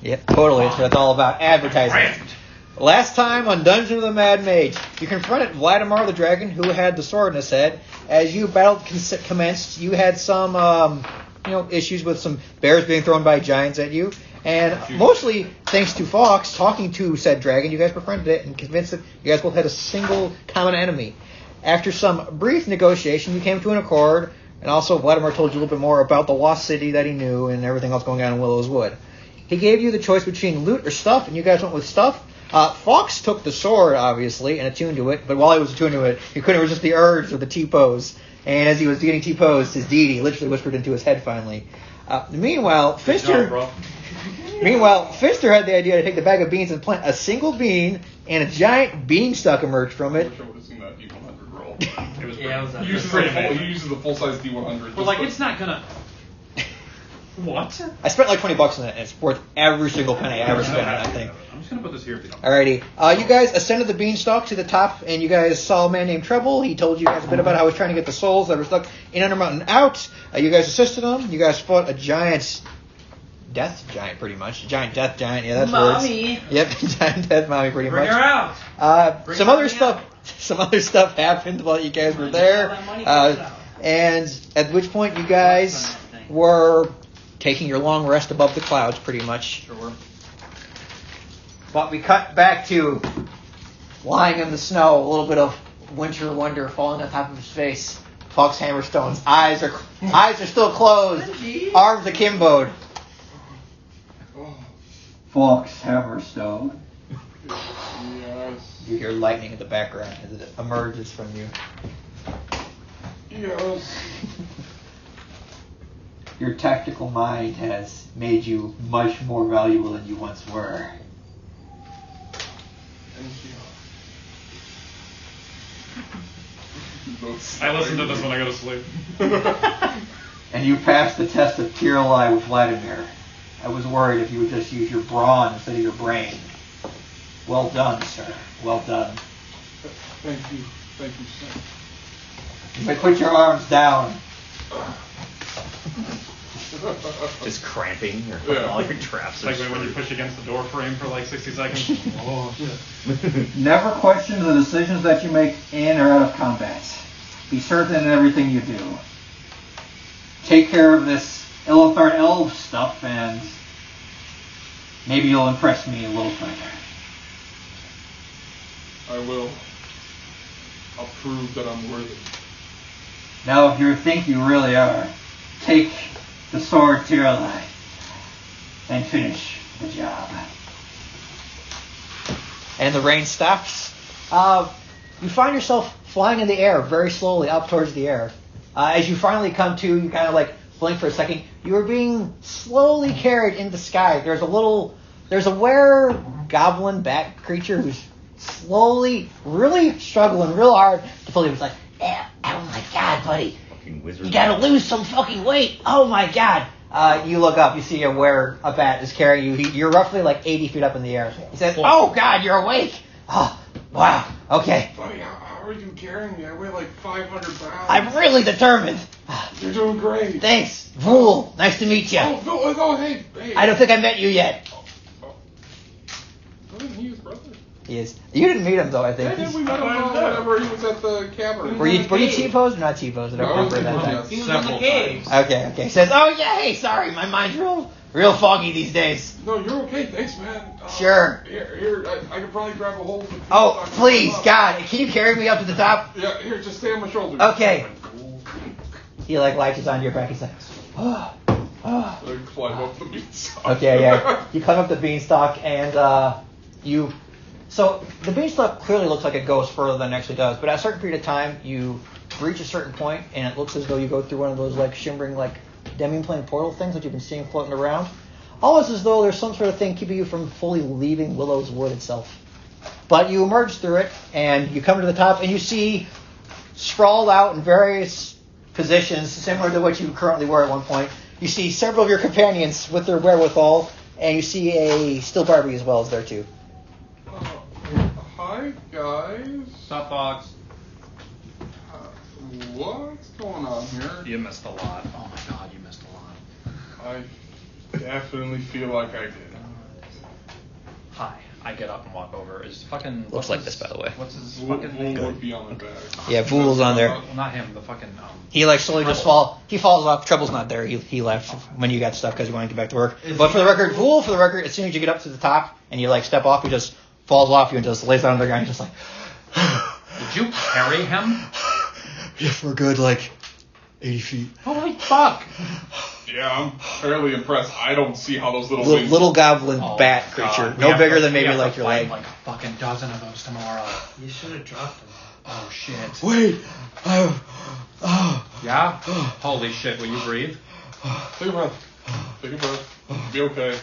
Yep, totally. That's what it's all about. Advertising. Last time on Dungeon of the Mad Mage, you confronted Vladimir the Dragon, who had the sword in his head. As you battle commenced, you had some issues with some bears being thrown by giants at you. And mostly thanks to Fox talking to said dragon, you guys befriended it and convinced that you guys both had a single common enemy. After some brief negotiation, you came to an accord, and also Vladimir told you a little bit more about the lost city that he knew and everything else going on in Willow's Wood. He gave you the choice between loot or stuff, and you guys went with stuff. Fox took the sword, obviously, and attuned to it, but while he was attuned to it, he couldn't resist the urge of the T-pose. And as he was getting T-posed, his deity literally whispered into his head finally. Meanwhile, Fister had the idea to take the bag of beans and plant a single bean, and a giant beanstalk emerged from it. I wish I would have seen that D100 roll. It was He uses the full-size D100. But like, it's not gonna... What? I spent like $20 on it, and it's worth every single penny I ever spent on that thing. I'm just gonna put this here if you don't. Alrighty. You guys ascended the beanstalk to the top, and you guys saw a man named Treble. He told you guys a bit about how he was trying to get the souls that were stuck in Undermountain out. You guys assisted him. You guys fought a giant death giant, pretty much. A giant death giant. Yeah, that's Mommy. words. Yep, giant death mommy, pretty Bring much. her out. Some other stuff happened while you guys were there. And at which point you guys were taking your long rest above the clouds, pretty much. Sure. But we cut back to lying in the snow, a little bit of winter wonder falling on top of his face. Fox Hammerstone's eyes are still closed, arms akimboed. Fox Hammerstone. Yes. You hear lightning in the background as it emerges from you. Yes. Your tactical mind has made you much more valuable than you once were. Thank you. I listen to this when I go to sleep. And you passed the test of Tiralai with Vladimir. I was worried if you would just use your brawn instead of your brain. Well done, sir. Well done. Thank you. Thank you, sir. You may put your arms down. Just cramping or all your traps. It's like when you push against the door frame for like 60 seconds. Oh, shit. Never question the decisions that you make in or out of combat. Be certain in everything you do. Take care of this Illithar elf stuff, and maybe you'll impress me a little further. I will. I'll prove that I'm worthy. Now, if you think you really are, take the sword to your life and finish the job. And the rain stops. You find yourself flying in the air very slowly up towards the air. As you finally come to, you kind of like blink for a second. You are being slowly carried into the sky. There's a were-goblin bat creature who's slowly, really struggling real hard to pull you. It's like, oh my god, buddy. Fucking wizard. You gotta lose some fucking weight. Oh my god. You look up, you see a bat is carrying you. You're roughly like 80 feet up in the air. He says, oh god, you're awake. Oh, wow. Okay. Buddy, how are you carrying me? I weigh like 500 pounds. I'm really determined. You're doing great. Thanks. Fool. Nice to meet you. Oh, hey. I don't think I met you yet. Wasn't he his brother? He is. You didn't meet him though, I think. Yeah, we met him whenever he was at the cavern. Were you T-posed or not T-posed? I don't remember that time. He was in the cave. Okay. He says, oh yeah, hey, sorry, my mind's real foggy these days. No, you're okay. Thanks, man. Sure. Here, I could probably grab a hold of it. Oh, please, God, can you carry me up to the top? Yeah, here, just stay on my shoulder. Okay. He like latches onto your back. He's like, I climb up the beanstalk. Okay, yeah. You climb up the beanstalk and you. So the beanstalk clearly looks like it goes further than it actually does, but at a certain period of time, you reach a certain point, and it looks as though you go through one of those like shimmering like demi-plane portal things that you've been seeing floating around. Almost as though there's some sort of thing keeping you from fully leaving Willow's Wood itself. But you emerge through it, and you come to the top, and you see sprawled out in various positions, similar to what you currently were at one point. You see several of your companions with their wherewithal, and you see a still Barbie as well as there too. Hi, guys. Stop, Fox. What's going on here? You missed a lot. Oh my god, you missed a lot. I definitely feel like I did. Hi. I get up and walk over. Is fucking... Looks like this, by the way. What's his Vool fucking name? would be on the bag. Yeah, Vool's on there. Well, not him. The fucking... He like slowly just he falls off. Trouble's not there. He left when you got stuff because you wanted to get back to work. But for the record, Vool, as soon as you get up to the top and you like step off, he just falls off you and just lays down on the ground. He's just like... Did you carry him? Yeah, we're good, like 80 feet. Holy fuck! Yeah, I'm fairly impressed. I don't see how those little things... Little goblin bat creature. No bigger than maybe like your leg. Like a fucking dozen of those tomorrow. You should have dropped him. Oh shit. Wait. Yeah? Holy shit, will you breathe? Take a breath. Take a breath. Be okay.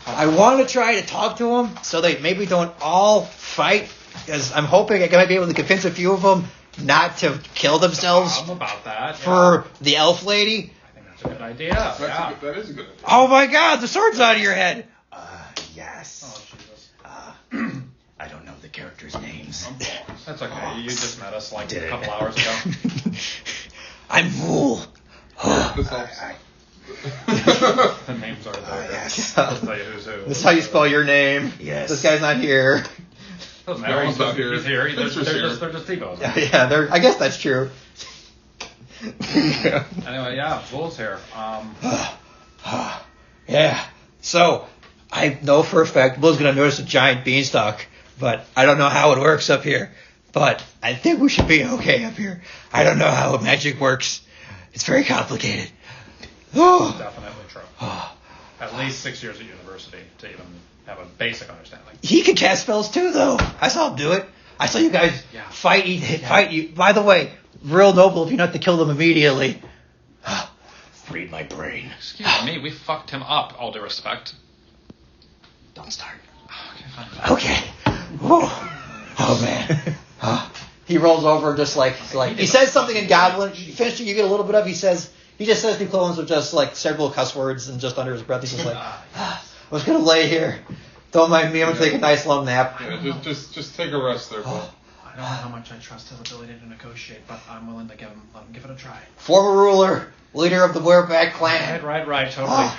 I want to try to talk to them so they maybe don't all fight, because I'm hoping I might be able to convince a few of them not to kill themselves I'm about that. for the elf lady. I think that's a good idea. That is a good idea. Oh my god, the sword's out of your head. Yes. Oh, Jesus. I don't know the characters' names. I'm lost. That's okay. You just met us like Did a it. couple hours ago. I'm Vool. This helps. The names are there. Yes. I'll tell you who's who. This is how you spell your name. Yes. This guy's not here. Doesn't matter. He's not here. He's here. Picture's here. They're just typos. Yeah, I guess that's true. Anyway, yeah, Vool's here. Yeah. So, I know for a fact Bull's going to notice a giant beanstalk, but I don't know how it works up here. But I think we should be okay up here. I don't know how magic works. It's very complicated. Definitely true. At least 6 years at university to even have a basic understanding. He can cast spells too, though. I saw him do it. I saw you guys fight you. By the way, real noble of you not to kill them immediately. Read my brain. Excuse me, we fucked him up, all due respect. Don't start. Okay, fine. Okay. Oh man. He rolls over just like he says something in Goblin. You finish it, you get a little bit of. He just says the equivalents of just like several cuss words and just under his breath he's just like, I was gonna lay here. Don't mind me. I'm gonna take a nice long nap. Yeah, just take a rest there, Bill. I don't know how much I trust his ability to negotiate, but I'm willing to let him give it a try. Former ruler, leader of the Wereback clan. Right, totally.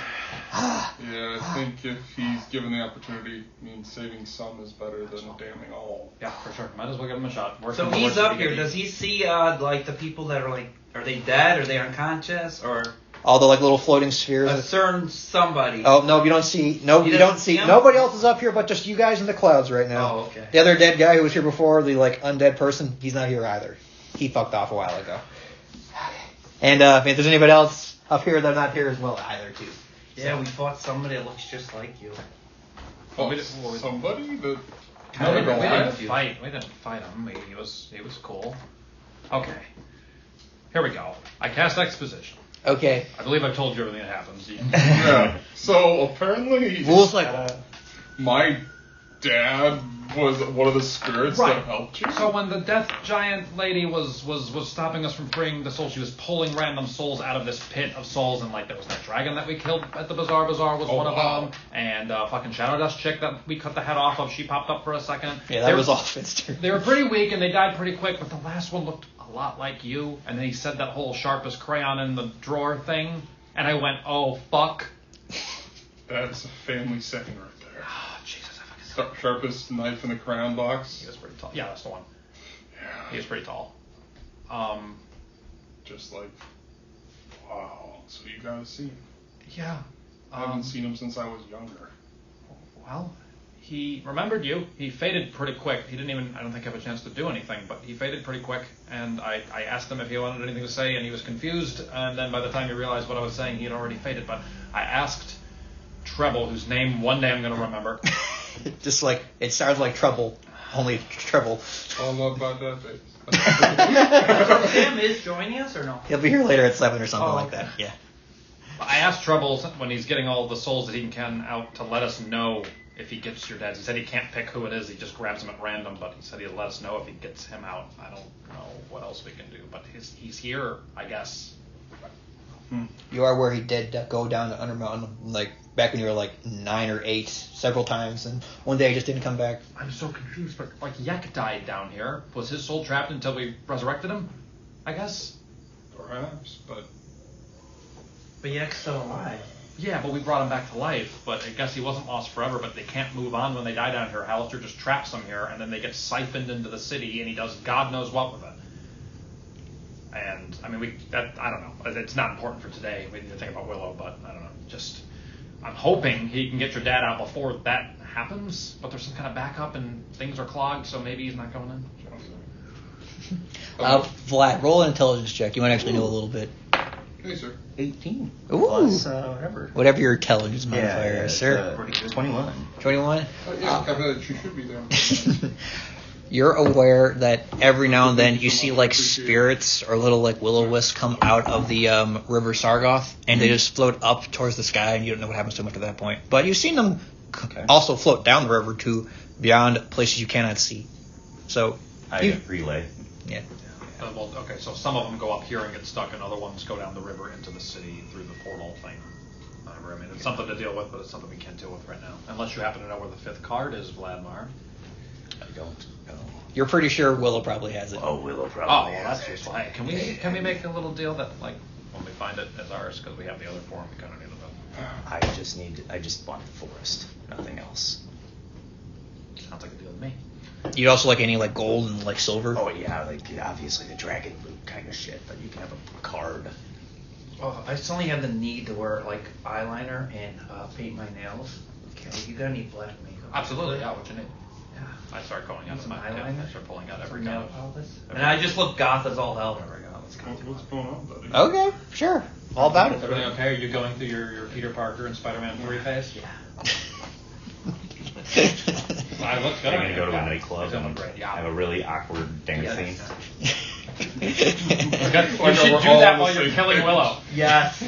Yeah, I think if he's given the opportunity, saving some is better than damning all. Yeah, for sure. Might as well give him a shot. So he's up here. Does he see like the people that are like, are they dead? Are they unconscious? Or All the like little floating spheres. a certain somebody? Oh no, you don't see. No, you don't see. him? Nobody else is up here, but just you guys in the clouds right now. Oh, okay. The other dead guy who was here before, the like undead person, he's not here either. He fucked off a while ago. And if there's anybody else up here, they're not here as well either, too. Yeah, we fought somebody that looks just like you. Somebody that... We No, didn't fight. We didn't fight him. He was cool. Okay. Here we go. I cast exposition. Okay. I believe I've told you everything that happens. Yeah. So apparently, Vool's like, my dad was one of the spirits that helped you. So when the death giant lady was stopping us from freeing the soul, she was pulling random souls out of this pit of souls, and like there was that dragon that we killed at the Bizzare Bazaar was one of them, and fucking Shadow Dust chick that we cut the head off of, she popped up for a second. yeah, that was all Finster. They were pretty weak and they died pretty quick, but the last one looked a lot like you, and then he said that whole sharpest crayon in the drawer thing, and I went, oh fuck. That's a family setting right there. Oh, Jesus, I fucking Sharpest knife in the crayon box. He was pretty tall. Yeah, that's the one. Yeah. He was pretty tall. Just like, wow. So you gotta see him. Yeah. I haven't seen him since I was younger. Well, he remembered you. He faded pretty quick. He didn't even, I don't think, have a chance to do anything, but he faded pretty quick, and I asked him if he wanted anything to say, and he was confused, and then by the time he realized what I was saying, he had already faded, but I asked Treble, whose name one day I'm going to remember. Just like, it sounds like trouble, only treble. All love about that face. So Sam is joining us or no? He'll be here later at 7 or something Oh, like okay. that. Yeah. I asked Treble when he's getting all the souls that he can out to let us know if he gets your dad's. He said he can't pick who it is. He just grabs them at random, but he said he'll let us know if he gets him out. I don't know what else we can do, but he's here, I guess. You are where he did go down to Undermountain, like back when you were like 9 or 8, several times, and one day he just didn't come back. I'm so confused, but like Yek died down here. Was his soul trapped until we resurrected him? I guess. Perhaps, but But Yek's still alive. Yeah, but we brought him back to life. But I guess he wasn't lost forever. But they can't move on when they die down here. Hallister just traps them here, and then they get siphoned into the city, and he does God knows what with it. And I mean, I don't know. It's not important for today. We need to think about Willow, but I don't know. Just I'm hoping he can get your dad out before that happens. But there's some kind of backup, and things are clogged, so maybe he's not going in. Vlad, roll an intelligence check. You might actually know a little bit. Hey, sir. 18. Ooh. Plus, whatever. Whatever your intelligence modifier Yeah, is, sir. 21. 21? Yeah, I bet she should be there. You're aware that every now and then you see like spirits or little like will-o-wisps come out of the river Sargoth, and they just float up towards the sky, and you don't know what happens to them at that point. But you've seen them also float down the river to beyond places you cannot see. So I relay. Yeah. Well, okay, so some of them go up here and get stuck, and other ones go down the river into the city through the portal thing. Whatever. I mean, it's something to deal with, but it's something we can't deal with right now. Unless you happen to know where the 5th card is, Vladimir. I don't know. You're pretty sure Willow probably has it. Oh, Willow Oh, probably. well, that's useful. Hey, can we make a little deal that, like, when we find it as ours, because we have the other form, we kind of need it. I just want the forest, nothing else. Sounds like a deal to me. You'd also like any like gold and like silver? Oh yeah, like obviously the dragon loot kind of shit, but you can have a card. Oh, I suddenly have the need to wear like eyeliner and paint my nails. Okay, you got any black makeup? Absolutely, yeah, what you need. Yeah. I start going out Some my eyeliner? I start pulling out every Nail kind of. polish? And I just look goth as all hell. There we go. Let's go. What's going on, buddy? Okay, sure. All about it. Everything okay? Are you going through your Peter Parker and Spider-Man 3 phase? Yeah. I look good. I'm gonna go to a nightclub and Yeah. have a really awkward dance scene. You should do that while you're killing Willow. Yes.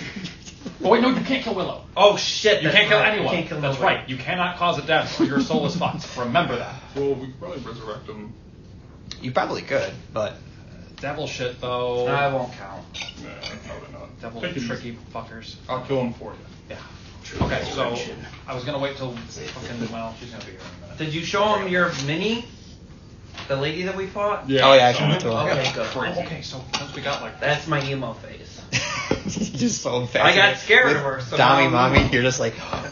Oh wait, no, you can't kill Willow. Oh shit. You that's can't kill right. anyone. You can't kill That's nobody. right. You cannot cause a death, or your soul is fucked. Remember that. Well, we could probably resurrect him. You probably could, but Devil shit though. I won't count. Nah, probably not. Devil Take it easy. tricky fuckers. I'll kill him for you. Yeah. Okay, so I was gonna wait till fucking she's gonna be here in a minute. Did you show him your mini? The lady that we fought? Yeah. oh yeah, I so- can throw it. Okay, good. Oh, okay, so since we got like That's my emo face. Just so I fascinated. got scared with of her. So Tommy, now- mommy, you're just like. I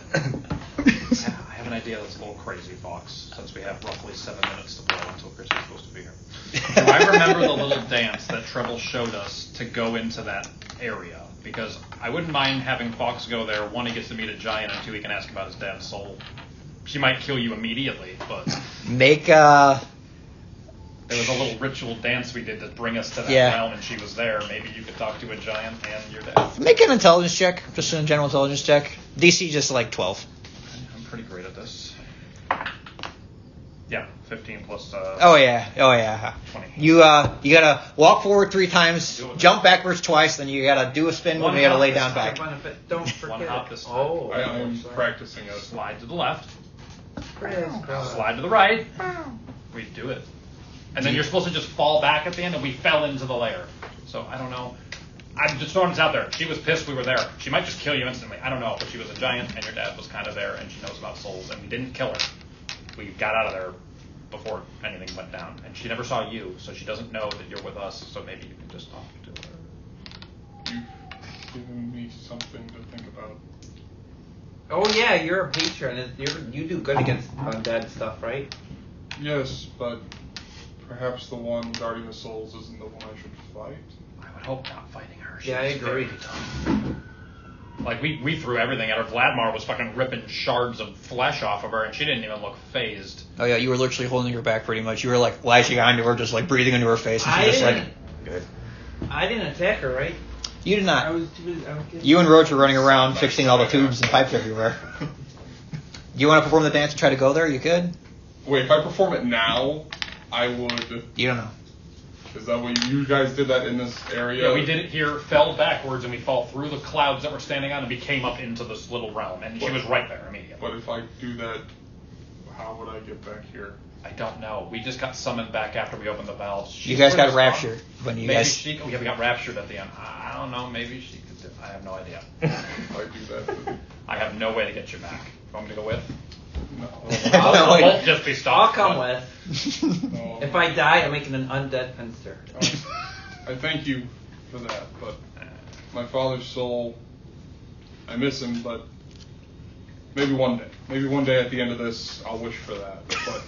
have an idea that's a little crazy, Fox, since we have roughly 7 minutes to play until Chris is supposed to be here. Do I remember the little dance that Treble showed us to go into that area? Because I wouldn't mind having Fox go there. One, he gets to meet a giant, and two, he can ask about his dad's soul. She might kill you immediately, but Make there was a little ritual dance we did to bring us to that Yeah. realm, and she was there. Maybe you could talk to a giant and your dad. make an intelligence check, just a general intelligence check. DC just like 12. I'm pretty great at this. Yeah, 15 plus. Oh yeah. 20. You gotta walk forward 3 times, jump backwards twice, then you gotta do a spin when you gotta lay down back. Don't forget. One hop this time. Oh. I am practicing it. Slide to the left. Slide. Slide to the right. We do it. And then you're supposed to just fall back at the end, and we fell into the lair. So I don't know. I'm just throwing this out there. She was pissed we were there. She might just kill you instantly. I don't know. But she was a giant, and your dad was kind of there, and she knows about souls, and we didn't kill her. We got out of there before anything went down. And she never saw you, so she doesn't know that you're with us, so maybe you can just talk to her. You've given me something to think about. Oh yeah, you're a patron. You do good against undead stuff, right? Yes, but perhaps the one guarding the souls isn't the one I should fight. I would hope not fighting her. Yeah, I She's agree. very tough. Like, we threw everything at her. Vladimir was fucking ripping shards of flesh off of her, and she didn't even look phased. Oh yeah, you were literally holding her back pretty much. You were like lashing onto her, just like breathing into her face, and she just like. Good. I didn't attack her, right? You did not. I was kidding. You and Roach were running around fixing all the tubes and pipes everywhere. You want to perform the dance and try to go there? You could. Wait, if I perform it now, I would. You don't know. Is that what you guys did that in this area? Yeah, we did it here, fell backwards, and we fall through the clouds that we're standing on, and we came up into this little realm, and she was right there immediately. But if I do that, how would I get back here? I don't know. We just got summoned back after we opened the valves. You guys got raptured when you Maybe guys. we got raptured at the end. I don't know. Maybe she could do I have no idea. If I do that, I have no way to get you back. You want me to go with? no. I won't just be I'll stopped. come but- with. No. If I die, I'm making an undead pincer. I thank you for that, but my father's soul, I miss him, but maybe one day. Maybe one day at the end of this, I'll wish for that. But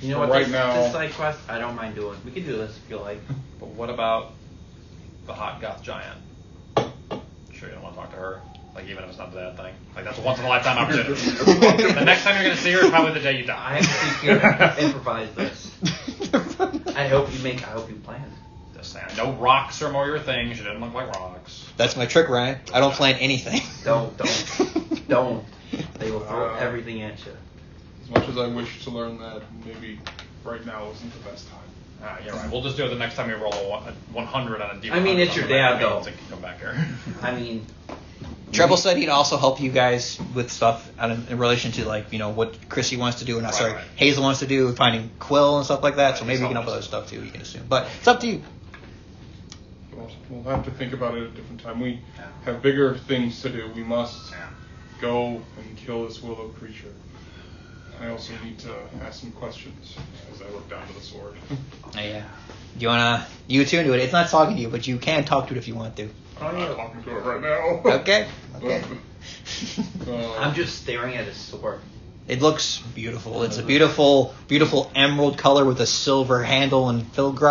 You know for what? right this, now, this side quest, I don't mind doing. We can do this if you like. But what about the hot goth giant? Sure, you don't want to talk to her. Like, even if it's not that thing. Like, that's a once in a lifetime opportunity. The next time you're going to see her is probably the day you die. I have to think here, improvise this. I hope you plan. Just saying. No rocks are more your thing. She didn't look like rocks. That's my trick, Ryan. I don't plan anything. Don't. They will throw everything at you. as much as I wish to learn that, maybe right now isn't the best time. Yeah, right. We'll just do it the next time we roll a 100 on a D100. I mean, it's your dad, though. So you can come back here. I mean, Treble said he'd also help you guys with stuff in relation to, like, you know, what Chrissy wants to do, and Right. Hazel wants to do, finding Quill and stuff like that. Right, So maybe you can help with other stuff too. You can assume, but it's up to you. We'll have to think about it at a different time. We have bigger things to do. We must go and kill this willow creature. I also need to ask some questions as I look down to the sword. Yeah. Do you two do it? It's not talking to you, but you can talk to it if you want to. I'm not talking to it right now. Okay. I'm just staring at his sword. It looks beautiful. It's a beautiful, beautiful emerald color with a silver handle and filigree.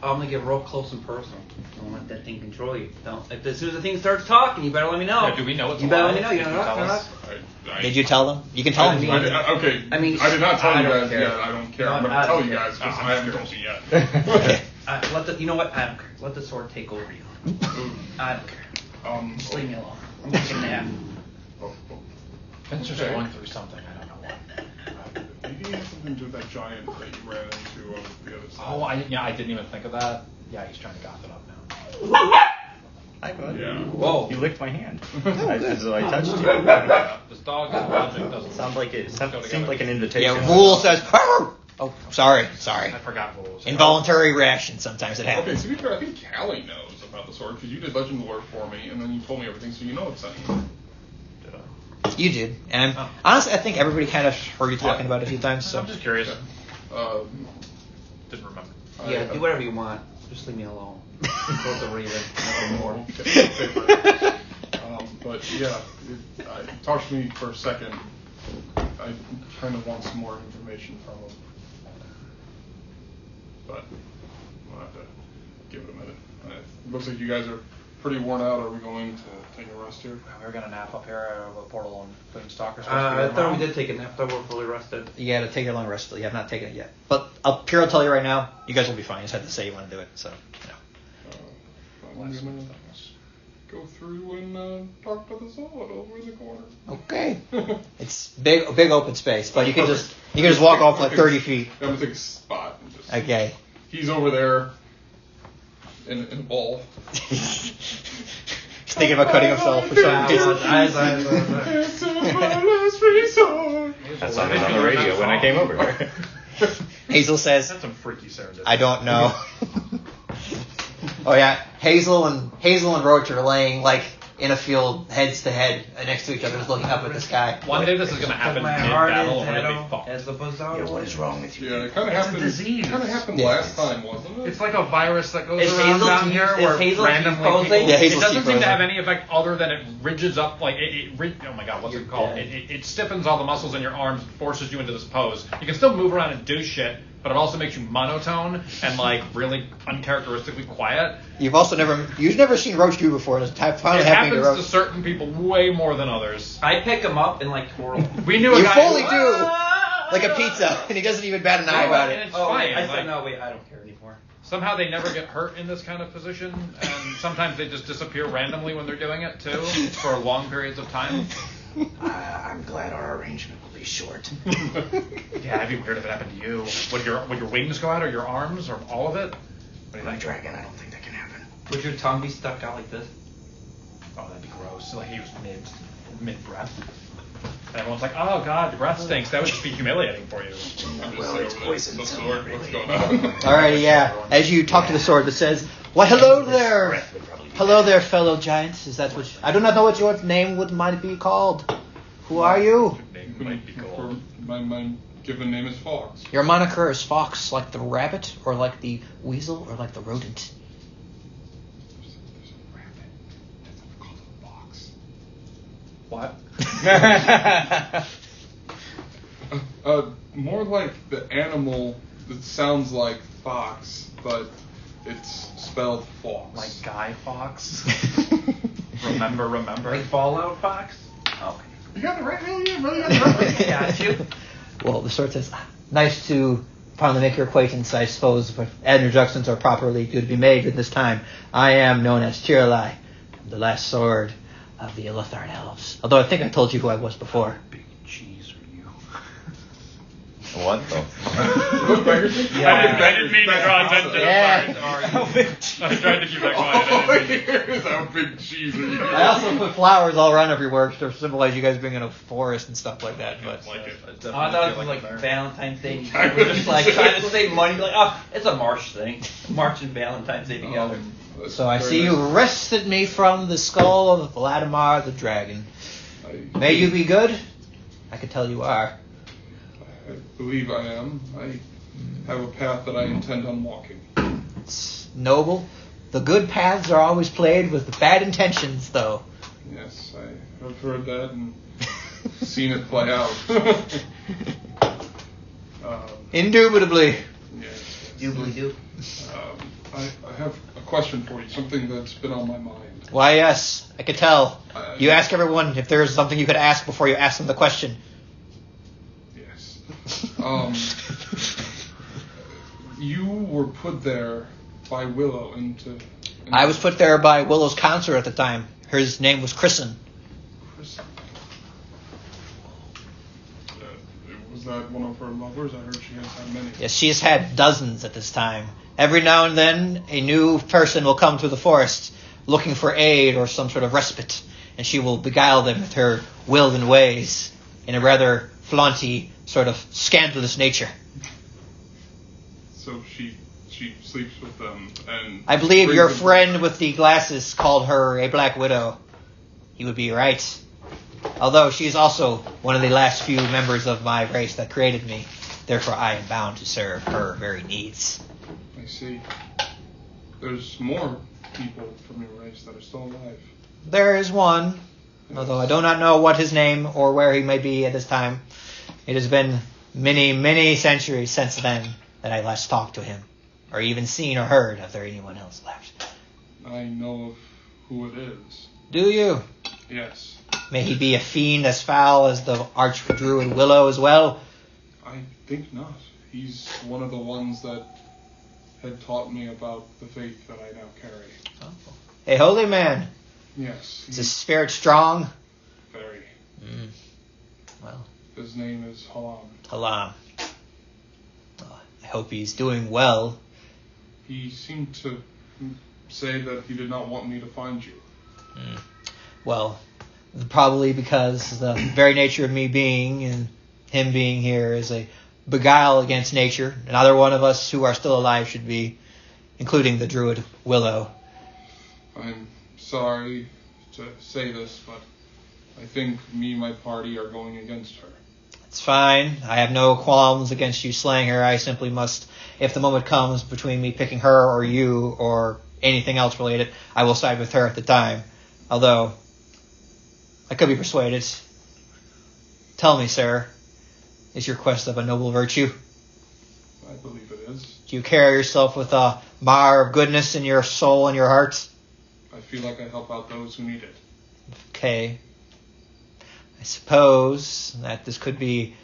I'm gonna get real close and personal. Don't let that thing control you. Don't. If as soon as the thing starts talking, you better let me know. Yeah, do we know it's You better let alive? me know. You Did know you tell us? Did you tell them? You can tell them. I if you want. Okay. I mean, I did not tell I you don't guys care. yet. I don't care. No, I'm going I to tell don't you care. guys because I'm I haven't curious. told you yet. You know what? I don't care. Let the sword take over you. I don't care. Just leave me alone. I'm taking a nap. It's just going through something. I don't know what. Maybe it has something to do with that giant that you ran into on the other side. Oh, I didn't even think of that. Yeah, he's trying to goth it up now. Hi, bud. Yeah. Whoa. You licked my hand. As I touched you. This dog's logic doesn't Sounds like it. go together. Seemed like an invitation. Yeah, rule says. Oh, sorry. I forgot rules. Involuntary reaction. Sometimes it Okay, happens. to be fair, I think Callie knows about the sword because you did legend lore for me and then you told me everything, so you know it's something. You did, and honestly, I think everybody kind of heard you talking about it a few times. So I'm just curious. Didn't remember. Yeah, do whatever you want. Just leave me alone. Go to Raven. Nothing more. But yeah, talk to me for a second. I kind of want some more information from him. But we'll have to give it a minute. It looks like you guys are pretty worn out. Are we going to take a rest here? We were gonna nap up here at the portal and Boone Stalker. I thought we did take a nap. I thought we were fully rested. you got to take your long rest. You have not taken it yet, but I'll tell you right now, you guys will be fine. You just have to say you want to do it. So, I'm gonna go through and talk to the sword over in the corner. okay. It's big open space, but you can just walk off like 30 feet. I'm gonna take a spot. And just, Okay. He's over there in a ball. He's thinking about cutting himself for some reason. It's my last resort. That song was on the radio when I came over here. Hazel says, That's some freaky serendipity. I don't know. Oh yeah, Hazel and Roach are laying like in a field, heads to head, next to each other, just looking up at the sky. One day this is gonna happen My mid heart battle, is and it'll be at fucked. as the Bizzare Yeah, what is wrong with you? Yeah, it kind of It's a happened. disease. Kind of happened Yeah. last time, wasn't it? It's like a virus that goes Is around Hazel down T- here is where Hazel T randomly frozen? people. Yeah, It Hazel's doesn't T seem to frozen. have any effect other than it ridges up, like oh my god, what's You're it called? dead. It stiffens all the muscles in your arms, forces you into this pose. You can still move around and do shit, but it also makes you monotone and like really uncharacteristically quiet. You've never seen Roach do before, and it's finally It happening to happens to Roach. certain people way more than others. I pick him up and like twirl him. We knew a You guy fully who- do, like a pizza, and he doesn't even bat an eye about and it. it's Oh, fine. I said like- no. Wait, I don't care anymore. Somehow they never get hurt in this kind of position, and sometimes they just disappear randomly when they're doing it too, for long periods of time. I'm glad our arrangement will be short. Yeah, it'd be weird if it happened to you. Would your wings go out, or your arms, or all of it? What do you My think? dragon, I don't think that can happen. Would your tongue be stuck out like this? Oh, that'd be gross. Like he was mid breath, and everyone's like, "Oh God, your breath stinks." That would just be humiliating for you. I'm just Well, sitting it's over there. poison, The so sword, not what's really. going on? Alrighty, yeah. As you talk to the sword that says, "Why, hello there, Breath would probably be hello there, fellow giants." Is that what? I do not know what your name might be called. Who are you? Your name might be called. My given name is Fox. Your moniker is Fox, like the rabbit, or like the weasel, or like the rodent. There's a rabbit. That's called a fox. What? More like the animal that sounds like fox, but it's spelled fox. Like Guy Fawkes. remember. Like Fallout Fox? Okay. You got it right, man. You really got it right. Got you. Well, the sword says, nice to finally make your acquaintance, I suppose, but introductions are properly due to be made at this time. I am known as Tiralai, the last sword of the Illithard Elves. Although I think I told you who I was before. Big cheese for you. What the? I didn't mean to draw attention to Yeah. the fact. I tried to keep that quiet. Here's how big cheese are you. I also put flowers all around everywhere to symbolize you guys being in a forest and stuff like that. But Like it. I thought it was like Valentine's Day. We're just like trying to save money. Like, oh, it's a March thing. March and Valentine's Day together. so I see you wrested me from the skull of Vladimir the Dragon. May you be good? I can tell you are. I believe I am. I have a path that I intend on walking. It's noble. The good paths are always played with the bad intentions, though. Yes, I have heard that and seen it play out. Indubitably. Yes. Doobly-doo. I have a question for you, something that's been on my mind. Why, yes, I could tell. Uh, You ask everyone if there's something you could ask before you ask them the question. Yes. You were put there by Willow into I was put there by Willow's consort at the time. His name was Chrisen. Was that one of her lovers? I heard she has had many. Yes, she has had dozens at this time. Every now and then, a new person will come through the forest looking for aid or some sort of respite, and she will beguile them with her will and ways in a rather flaunty, sort of scandalous nature. So she sleeps with them and... I believe brings your them- friend with the glasses called her a Black Widow. He would be right. Although she is also one of the last few members of my race that created me. Therefore, I am bound to serve her very needs. I see. There's more people from your race that are still alive. There is one, although I do not know what his name or where he may be at this time. It has been many, many centuries since then that I last talked to him, or even seen or heard of there anyone else left. I know of who it is. Do you? Yes. May he be a fiend as foul as the Archdruid Wyllow as well? I think not. He's one of the ones that had taught me about the faith that I now carry. A holy man. Yes. Is his spirit strong? Very. Well, His name is Halam. Halam. I hope he's doing well. He seemed to say that he did not want me to find you. Well, probably because the very nature of me being and him being here is a beguile against nature. Another one of us who are still alive should be, including the Druid Willow. I'm sorry to say this, but I think me and my party are going against her. It's fine. I have no qualms against you slaying her. I simply must, if the moment comes between me picking her or you or anything else related, I will side with her at the time. Although, I could be persuaded. Tell me, sir, is your quest of a noble virtue? I believe it is. Do you carry yourself with a mar of goodness in your soul and your heart? I feel like I help out those who need it. Okay. I suppose that this could be,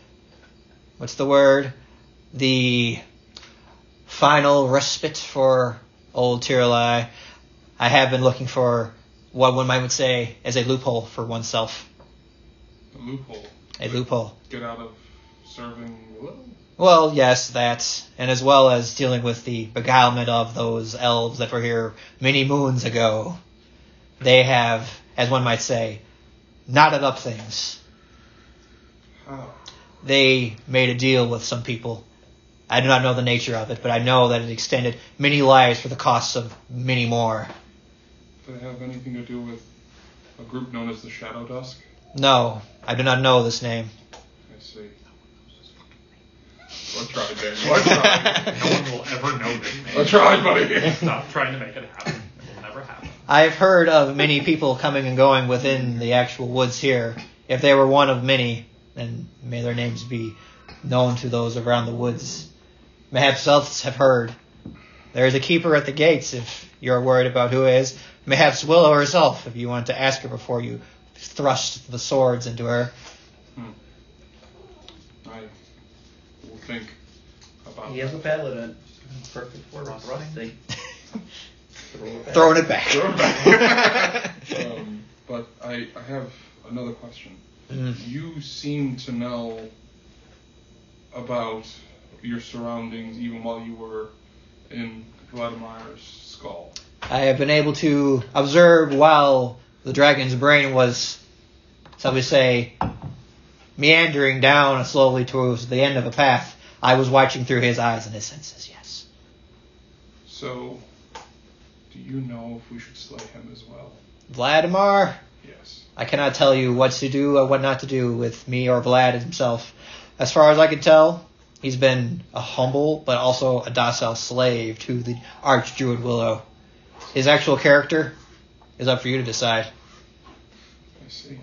what's the word? The final respite for old Tiralai. I have been looking for what one might say is a loophole for oneself. A loophole. A loophole. Get out of serving Willow? Well, yes, that, and as well as dealing with the beguilement of those elves that were here many moons ago. They have, as one might say, knotted up things. How? They made a deal with some people. I do not know the nature of it, but I know that it extended many lives for the cost of many more. Do they have anything to do with a group known as the Shadow Dusk? No, I do not know this name. I see. I tried, Daniel. I tried. No one will ever know this I name. tried, buddy. Stop trying to make it happen. It will never happen. I've heard of many people coming and going within the actual woods here. if they were one of many, then may their names be known to those around the woods. Mayhaps others have heard. There is a keeper at the gates if you're worried about who it is. Mayhaps Willow herself, if you want to ask her before you thrust the swords into her. I will think about He has a paladin. Perfect for thrusting. Throwing it back. But I have another question. Mm. You seem to know about your surroundings even while you were in Vladimir's skull. I have been able to observe while the dragon's brain was, shall we say, meandering down slowly towards the end of a path. I was watching through his eyes and his senses, yes. So, do you know if we should slay him as well? Vladimir, Yes. I cannot tell you what to do or what not to do with me or Vlad himself. As far as I can tell, he's been a humble but also a docile slave to the Archdruid Wyllow. His actual character is up for you to decide. I see.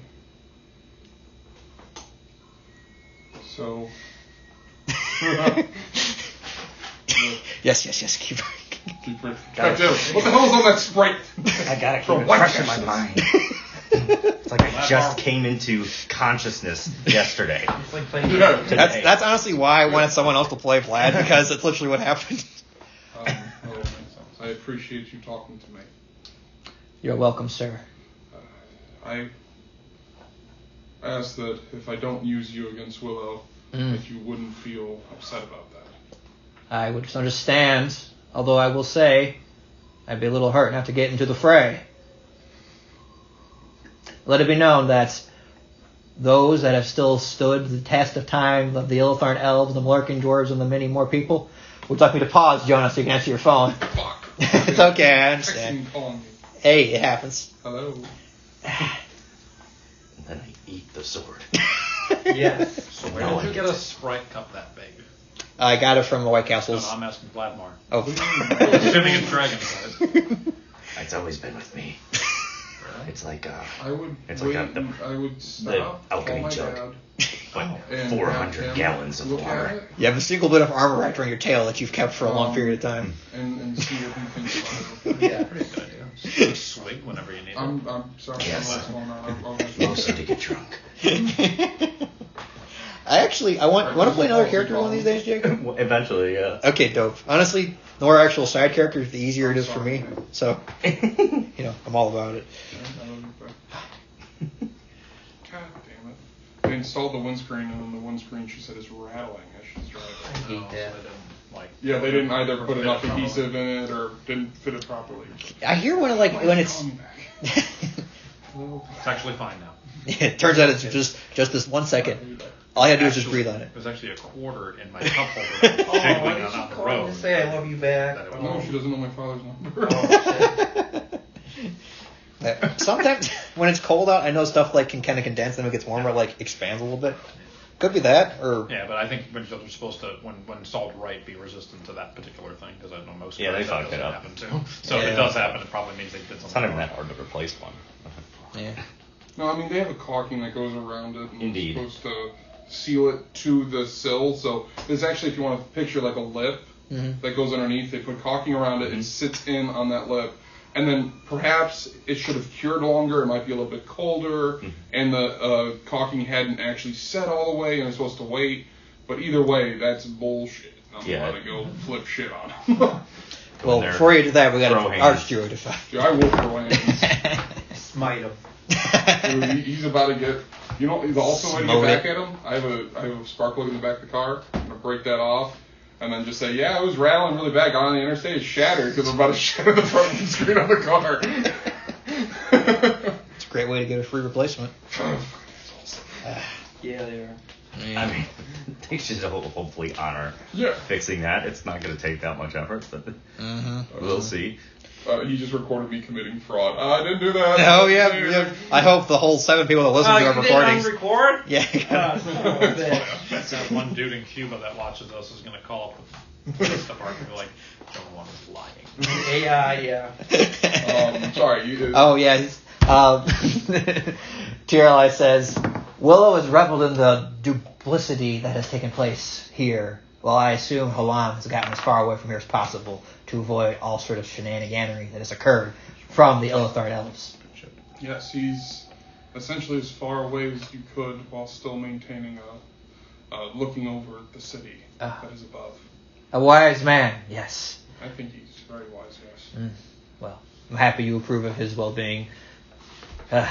So... Yes, keep Goddamn, what the hell is on that Sprite? I gotta keep For it what fresh in my justice? mind. It's like I just came into consciousness yesterday. It's like playing. Yeah. That's honestly why I wanted someone else to play Vlad, because it's literally what happened. That makes sense. I appreciate you talking to me. You're welcome, sir. I ask that if I don't use you against Willow, that you wouldn't feel upset about that. I would understand, although I will say, I'd be a little hurt not to get into the fray. Let it be known that those that have still stood the test of time of the Illitharn Elves, the Mlurkin Dwarves, and the many more people, would like me to pause, Jonas, so you can answer your phone. Fuck. It's okay, I understand. Texting, calling me. Hey, it happens. Hello. And then I eat the sword. Yes. So where did you get a Sprite cup that big? I got it from the White No, Castle's. I'm asking Vladimir. Oh. Assuming it's dragon size. It's always been with me. It's like I would It's wait. like I would stop. alchemy call my jug. dad, what, and 400 have him gallons of look at water. it You have a single bit of armor wrapped around your tail that you've kept for a long period of time. and see what he thinks about it. Yeah. Pretty good idea. Just a swig whenever you need it. I'm sorry. Yes. I'm not going on. Mostly to get drunk. I want to play another character one of these days, Jacob. Eventually, yeah. Okay, dope. Honestly, the more actual side characters, the easier it is for me. So, I'm all about it. God damn it. I installed the windscreen, and then the windscreen, she said, is rattling as she's driving. I hate that. Yeah, they didn't either put enough adhesive in it or didn't fit it properly. I hear when it's. Calling me back. It's actually fine now. It turns out it's just this 1 second. All I had to do is just breathe on it. There's actually a quarter in my cup holder that was jiggling on the Calling road. to say I love you back. That it No, was- she doesn't know my father's number. Oh, shit. Sometimes when it's cold out, I know stuff can kind of condense, and when it gets warmer, it expands a little bit. Could be that, or Yeah, but I think they're supposed to, when installed right, be resistant to that particular thing, because I know most Yeah, they sprays that fucked it doesn't up. happen too. So if Yeah. it does happen, it probably means they did something It's not even wrong. that hard to replace one. yeah. No, I mean, they have a caulking that goes around it. And Indeed. It's supposed to seal it to the sill. So there's actually, if you want to picture a lip that goes underneath, they put caulking around it. It sits in on that lip. And then perhaps it should have cured longer. It might be a little bit colder. And the caulking hadn't actually set all the way and it's supposed to wait. But either way, that's bullshit. I'm Yeah. going to go flip shit on them. Well, there, before you do that, we got throw an hands. Archdruid to fight. Dude, I will throw hands. Smite him. Dude, he's about to get. You know, the ultimate way to Smote get back it. at him. I have a spark plug in the back of the car. I'm gonna break that off, and then just say, "Yeah, it was rattling really bad. Got on the interstate, it's shattered because I'm about to shatter the front windscreen of the car." It's a great way to get a free replacement. Yeah, they are. Yeah. I mean, they should hopefully honor Yeah. fixing that. It's not going to take that much effort, but we'll see. He just recorded me committing fraud. I didn't do that. Oh yeah. I hope the whole 7 people that listen to our recordings. Record? Yeah. That's that one dude in Cuba that watches us is going to call up the police department and be like, John is lying. Yeah. Sorry. You, Oh yeah. TRLI says Willow has reveled in the duplicity that has taken place here, while I assume Halam has gotten as far away from here as possible to avoid all sort of shenaniganery that has occurred from the Illithard elves. Yes, he's essentially as far away as you could while still maintaining looking over the city that is above. A wise man, yes. I think he's very wise, yes. Well, I'm happy you approve of his well-being. Well,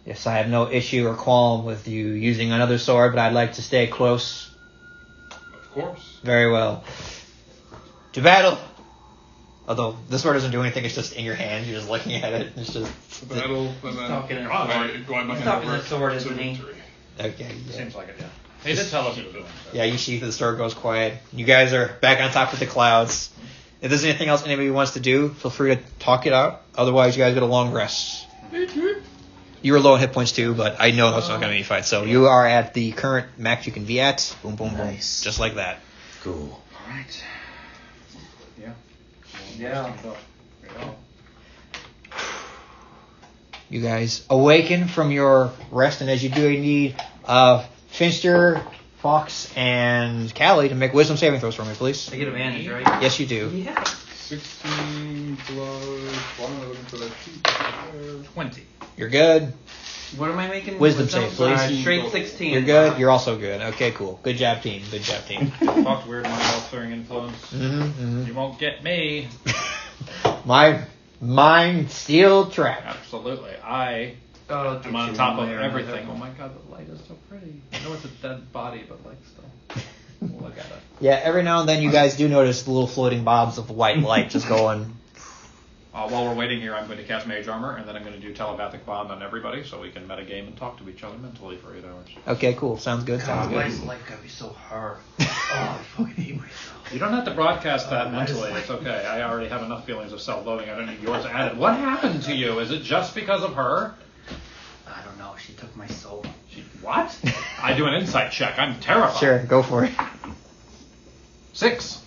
yes, I have no issue or qualm with you using another sword, but I'd like to stay close. Of course. Very well. To battle! Although, this sword doesn't do anything, it's just in your hand, you're just looking at it. It's just... To battle, and then talking in the sword, isn't he? Okay, yeah. Seems like it, yeah. He did tell us he was doing it. Yeah, you see the sword goes quiet. You guys are back on top of the clouds. If there's anything else anybody wants to do, feel free to talk it out. Otherwise, you guys get a long rest. You were low on hit points too, but I know that's not going to be a fight. So you are at the current max you can be at. Boom, boom, boom. Nice. Just like that. Cool. Alright. Yeah. Yeah. You guys awaken from your rest, and as you do, you need Finster, Fox, and Callie to make wisdom saving throws for me, please. I get advantage, right? Yes, you do. Yeah. 16 plus... Why am I looking for that sheet? 20. You're good. What am I making? Wisdom save, please. Straight 16. You're good. You're also good. Okay, cool. Good job, team. Good job, team. Fucked weird mind-altering influence. Mm-hmm. You won't get me. My mind steel trap. Absolutely. I Oh, am on top of everything. Oh my god, the light is so pretty. I know it's a dead body, but like still. Look at it. Yeah, every now and then you guys do notice the little floating bobs of white light just going. While we're waiting here, I'm going to cast Mage Armor, and then I'm going to do Telepathic Bond on everybody, so we can metagame and talk to each other mentally for 8 hours. Okay, cool. Sounds good. Sounds God, why good. is life gotta be so hard? Oh, I fucking hate myself. You don't have to broadcast that mentally. It's okay. I already have enough feelings of self-loathing. I don't need yours added. What happened to you? Is it just because of her? I don't know. She took my soul. What? I do an insight check. I'm terrified. Sure, go for it. 6.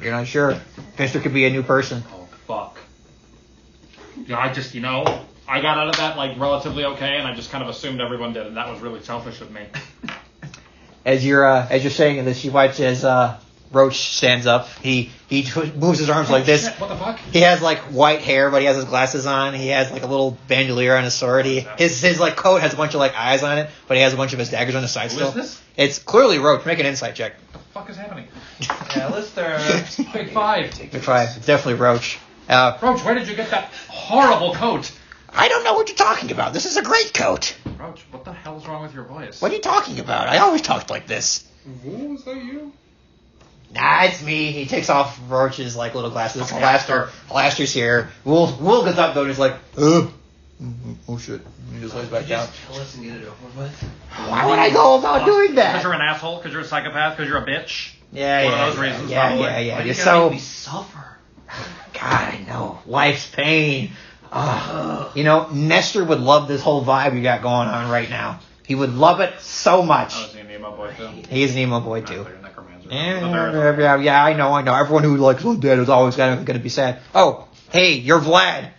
You're not sure. Finster could be a new person. Oh, fuck. Yeah, I just, I got out of that, relatively okay, and I just kind of assumed everyone did, and that was really selfish of me. As you're saying this, you watch as Roach stands up. He moves his arms like this. Shit, what the fuck? He has white hair, but he has his glasses on. He has a little bandolier on his sword. His coat has a bunch of eyes on it, but he has a bunch of his daggers on his side Who still. is this? It's clearly Roach. Make an insight check. What the fuck is happening? Alistair. Big 5. Big 5. It's definitely Roach. Roach, where did you get that horrible coat? I don't know what you're talking about. This is a great coat. Roach, what the hell's wrong with your voice? What are you talking about? I always talked like this. Who was that you? Nah, it's me. He takes off Roach's little glasses. Alastair's here. Will gets up though and he's like, oh shit. He just lays back down. Just tell us and get it over with. Why would I go about doing Because that? you're an asshole, because you're a psychopath, because you're a bitch. Yeah, One yeah, of those reasons, yeah, probably. yeah, yeah. Why do You're you gotta so. make me suffer? God, I know. Life's pain. Nestor would love this whole vibe you got going on right now. He would love it so much. Oh, is he an emo boy too? He is an emo boy too. You're a necromancer. The bear is- Yeah, I know. Everyone who likes oh dad is always going to be sad. Oh, hey, you're Vlad.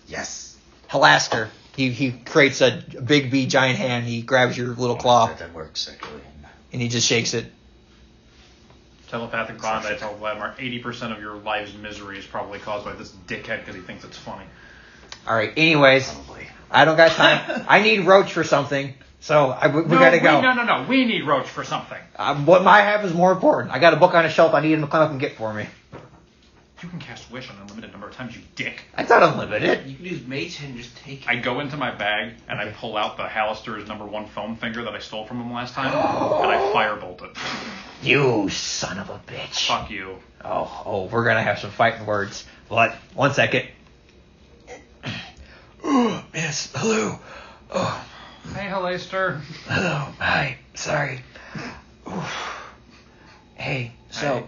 Yes. Halaster. He creates a big B giant hand. He grabs your little claw That works, actually. and he just shakes it. Telepathic bond, I tell Vladimir, 80% of your life's misery is probably caused by this dickhead because he thinks it's funny. All right. Anyways, Probably. I don't got time. I need Roach for something, so we gotta go. No. We need Roach for something. What I have is more important. I got a book on a shelf. I need him to climb up and get for me. You can cast Wish an unlimited number of times, you dick. That's not unlimited. You can use Mage Hand and just take it. I go into my bag and I pull out the Halaster's #1 foam finger that I stole from him last time, and I firebolt it. You son of a bitch. Fuck you. Oh, we're gonna have some fighting words. But 1 second. Oh, yes. Hello. Oh, Hey, Halaster. hello. Hi. Sorry. Oof. Hey. So, Hey.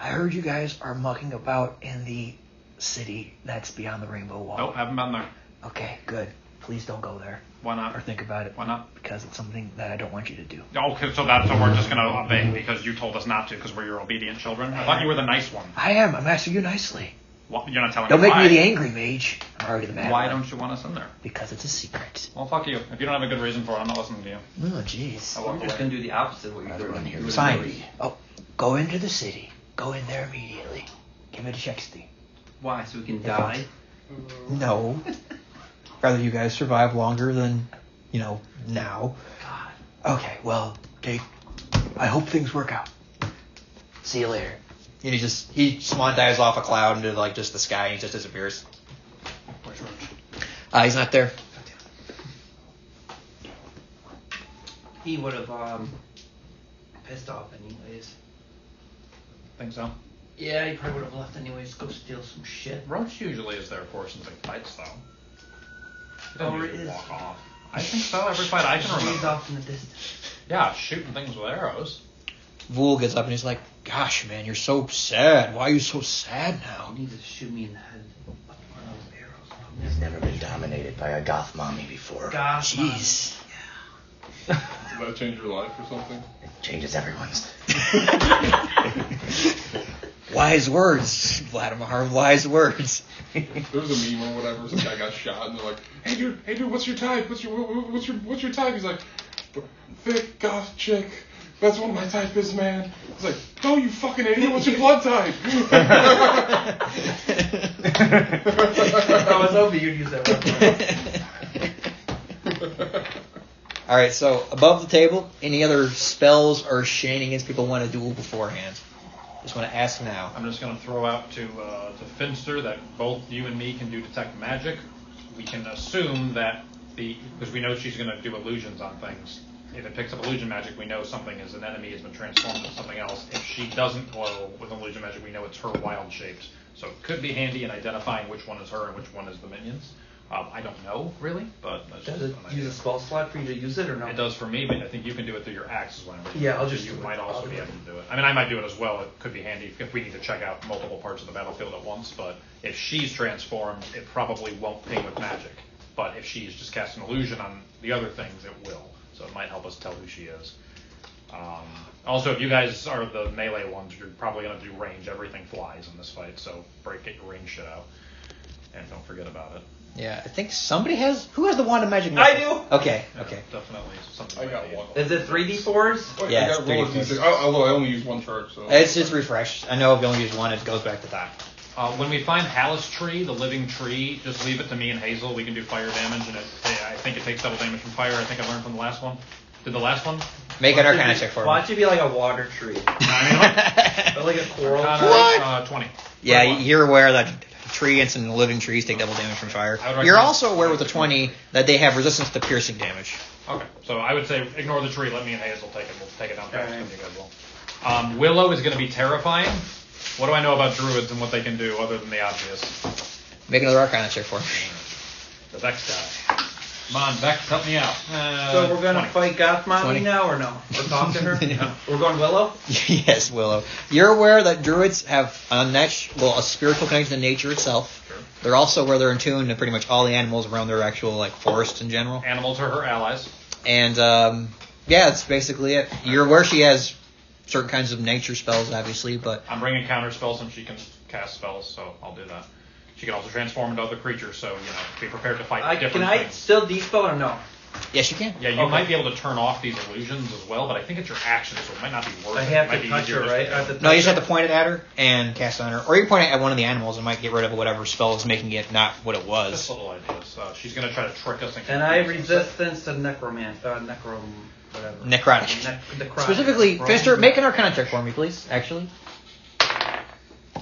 I heard you guys are mucking about in the city that's beyond the Rainbow Wall. Nope, haven't been there. Okay. Good. Please don't go there Why or not? think about it. Why not? Because it's something that I don't want you to do. Okay, so we're just gonna obey because you told us not to because we're your obedient children. I thought you were the nice one. I am. I'm asking you nicely. Well, you're not telling Don't me make why. me the angry mage. I'm already the mad Why one. don't you want us in there? Because it's a secret. Well, fuck you. If you don't have a good reason for it, I'm not listening to you. Oh, jeez. I I'm walk just away. gonna do the opposite of what Another you're one doing. here. Fine. Oh, go into the city. Go in there immediately. Give me the check Steve. Why? So we can die? No. Rather you guys survive longer than, now. God. Okay, well, I hope things work out. See you later. And he swan dives off a cloud into like just the sky and he just disappears. Where's Roach? He's not there. He would have pissed off anyways. Think so? Yeah, he probably would have left anyways. Go steal some shit. Roach usually is there for us in big fights, though. He doesn't Oh, usually it is. walk off. I think so. Every fight I can He's remember. off in the distance. Yeah, shooting things with arrows. Vul gets up and he's like, "Gosh, man, you're so sad. Why are you so sad now?" You need to shoot me in the head with one of those arrows. He's never been dominated by a goth mommy before. Gosh, Jeez. Did that change your life or something? It changes everyone's. Wise words, Vladimir. Wise words. There's a meme or whatever. Some guy got shot, and they're like, "Hey dude, what's your type? What's your type?" He's like, "Thick goth chick. That's what my type is, man." He's like, "No, you fucking idiot. What's your blood type?" I was hoping you'd use that reference. All right, so above the table, any other spells or shenanigans people want to do beforehand? Just want to ask now. I'm just going to throw out to Finster that both you and me can do detect magic. We can assume that because we know she's going to do illusions on things. If it picks up illusion magic, we know something is an enemy has been transformed into something else. If she doesn't glow with illusion magic, we know it's her wild shapes. So it could be handy in identifying which one is her and which one is the minions. I don't know, really, but that's Does just it an idea. use a spell slot for you to use it or no? It does for me, but I think you can do it through your axe is what I'm Yeah, I'll so just you do it. might also I'll be do able it. to do it. I mean, I might do it as well. It could be handy if we need to check out multiple parts of the battlefield at once, but if she's transformed, it probably won't ping with magic. But if she's just casting illusion on the other things, it will. So it might help us tell who she is. Also, if you guys are the melee ones, you're probably going to do range. Everything flies in this fight, so get your range shit out. And don't forget about it. Yeah, I think somebody has. Who has the wand of magic? I do. Okay. Yeah, Okay. Definitely something. I we got need. one. Is it 3d4s? Oh, Yeah, I got it's roll a 3D6. D6. Although I only use one charge, so. It's refreshed. I know if you only use one, it goes back to that. When we find Hallis Tree, the living tree, just leave it to me and Hazel. We can do fire damage, and I think it takes double damage from fire. I think I learned from the last one. Did the last one? Make an Arcana check for me. Watch it be like a water tree. I Or like a coral Arcana, tree. 20. Yeah, you're aware that tree ants and living trees take double damage from fire. I would You're recommend- also aware with the 20 that they have resistance to piercing damage. Okay, so I would say ignore the tree. Let me and Hazel take it. We'll take it down fast, Alright. and you guys will. Willow is going to be terrifying. What do I know about druids and what they can do other than the obvious? Make another Arcana check for me. The Vex guy. Come on, Vex, help me out. So we're gonna 20. fight Goth Mommy 20. now or no? Or talk to her? No. We're going Willow? Yes, Willow. You're aware that druids have a spiritual connection to nature itself. Sure. They're also where they're in tune to pretty much all the animals around their actual forests in general. Animals are her allies. And yeah, that's basically it. You're aware she has certain kinds of nature spells, obviously, but I'm bringing counter spells and she can cast spells, so I'll do that. She can also transform into other creatures, so be prepared to fight Can different I things. still dispel or no? yes, you can. Yeah, you Okay. might be able to turn off these illusions as well, but I think it's your action, so it might not be worth I it. have It might to be touch easier her, just right? to I have go. to No, you just touch have to point it at her and cast on her. Or you can point it at one of the animals and might get rid of whatever spell is making it not what it Just was. little ideas. She's going to try to trick us. And I confuse us. resistance to whatever. Necrotic. Necrotic. Specifically, Necrotic. Fister, make an Arcana check for me, please, actually.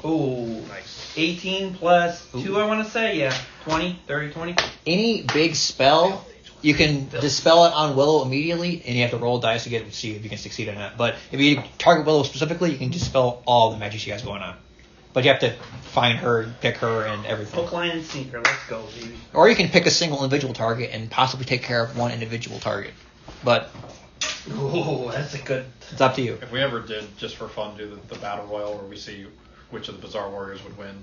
Ooh. Nice. 18 plus Ooh. 2, I want to say. Yeah. 20, 30, 20. Any big spell, you can dispel it on Willow immediately, and you have to roll dice to get to see if you can succeed or not. But if you target Willow specifically, you can dispel all the magic she has going on. But you have to find her, pick her, and everything. Hook, line, and sinker. Let's go, baby. Or you can pick a single individual target and possibly take care of one individual target. But Ooh, that's a good. it's up to you. If we ever did, just for fun, do the battle royal where we see which of the Bizzare Warriors would win,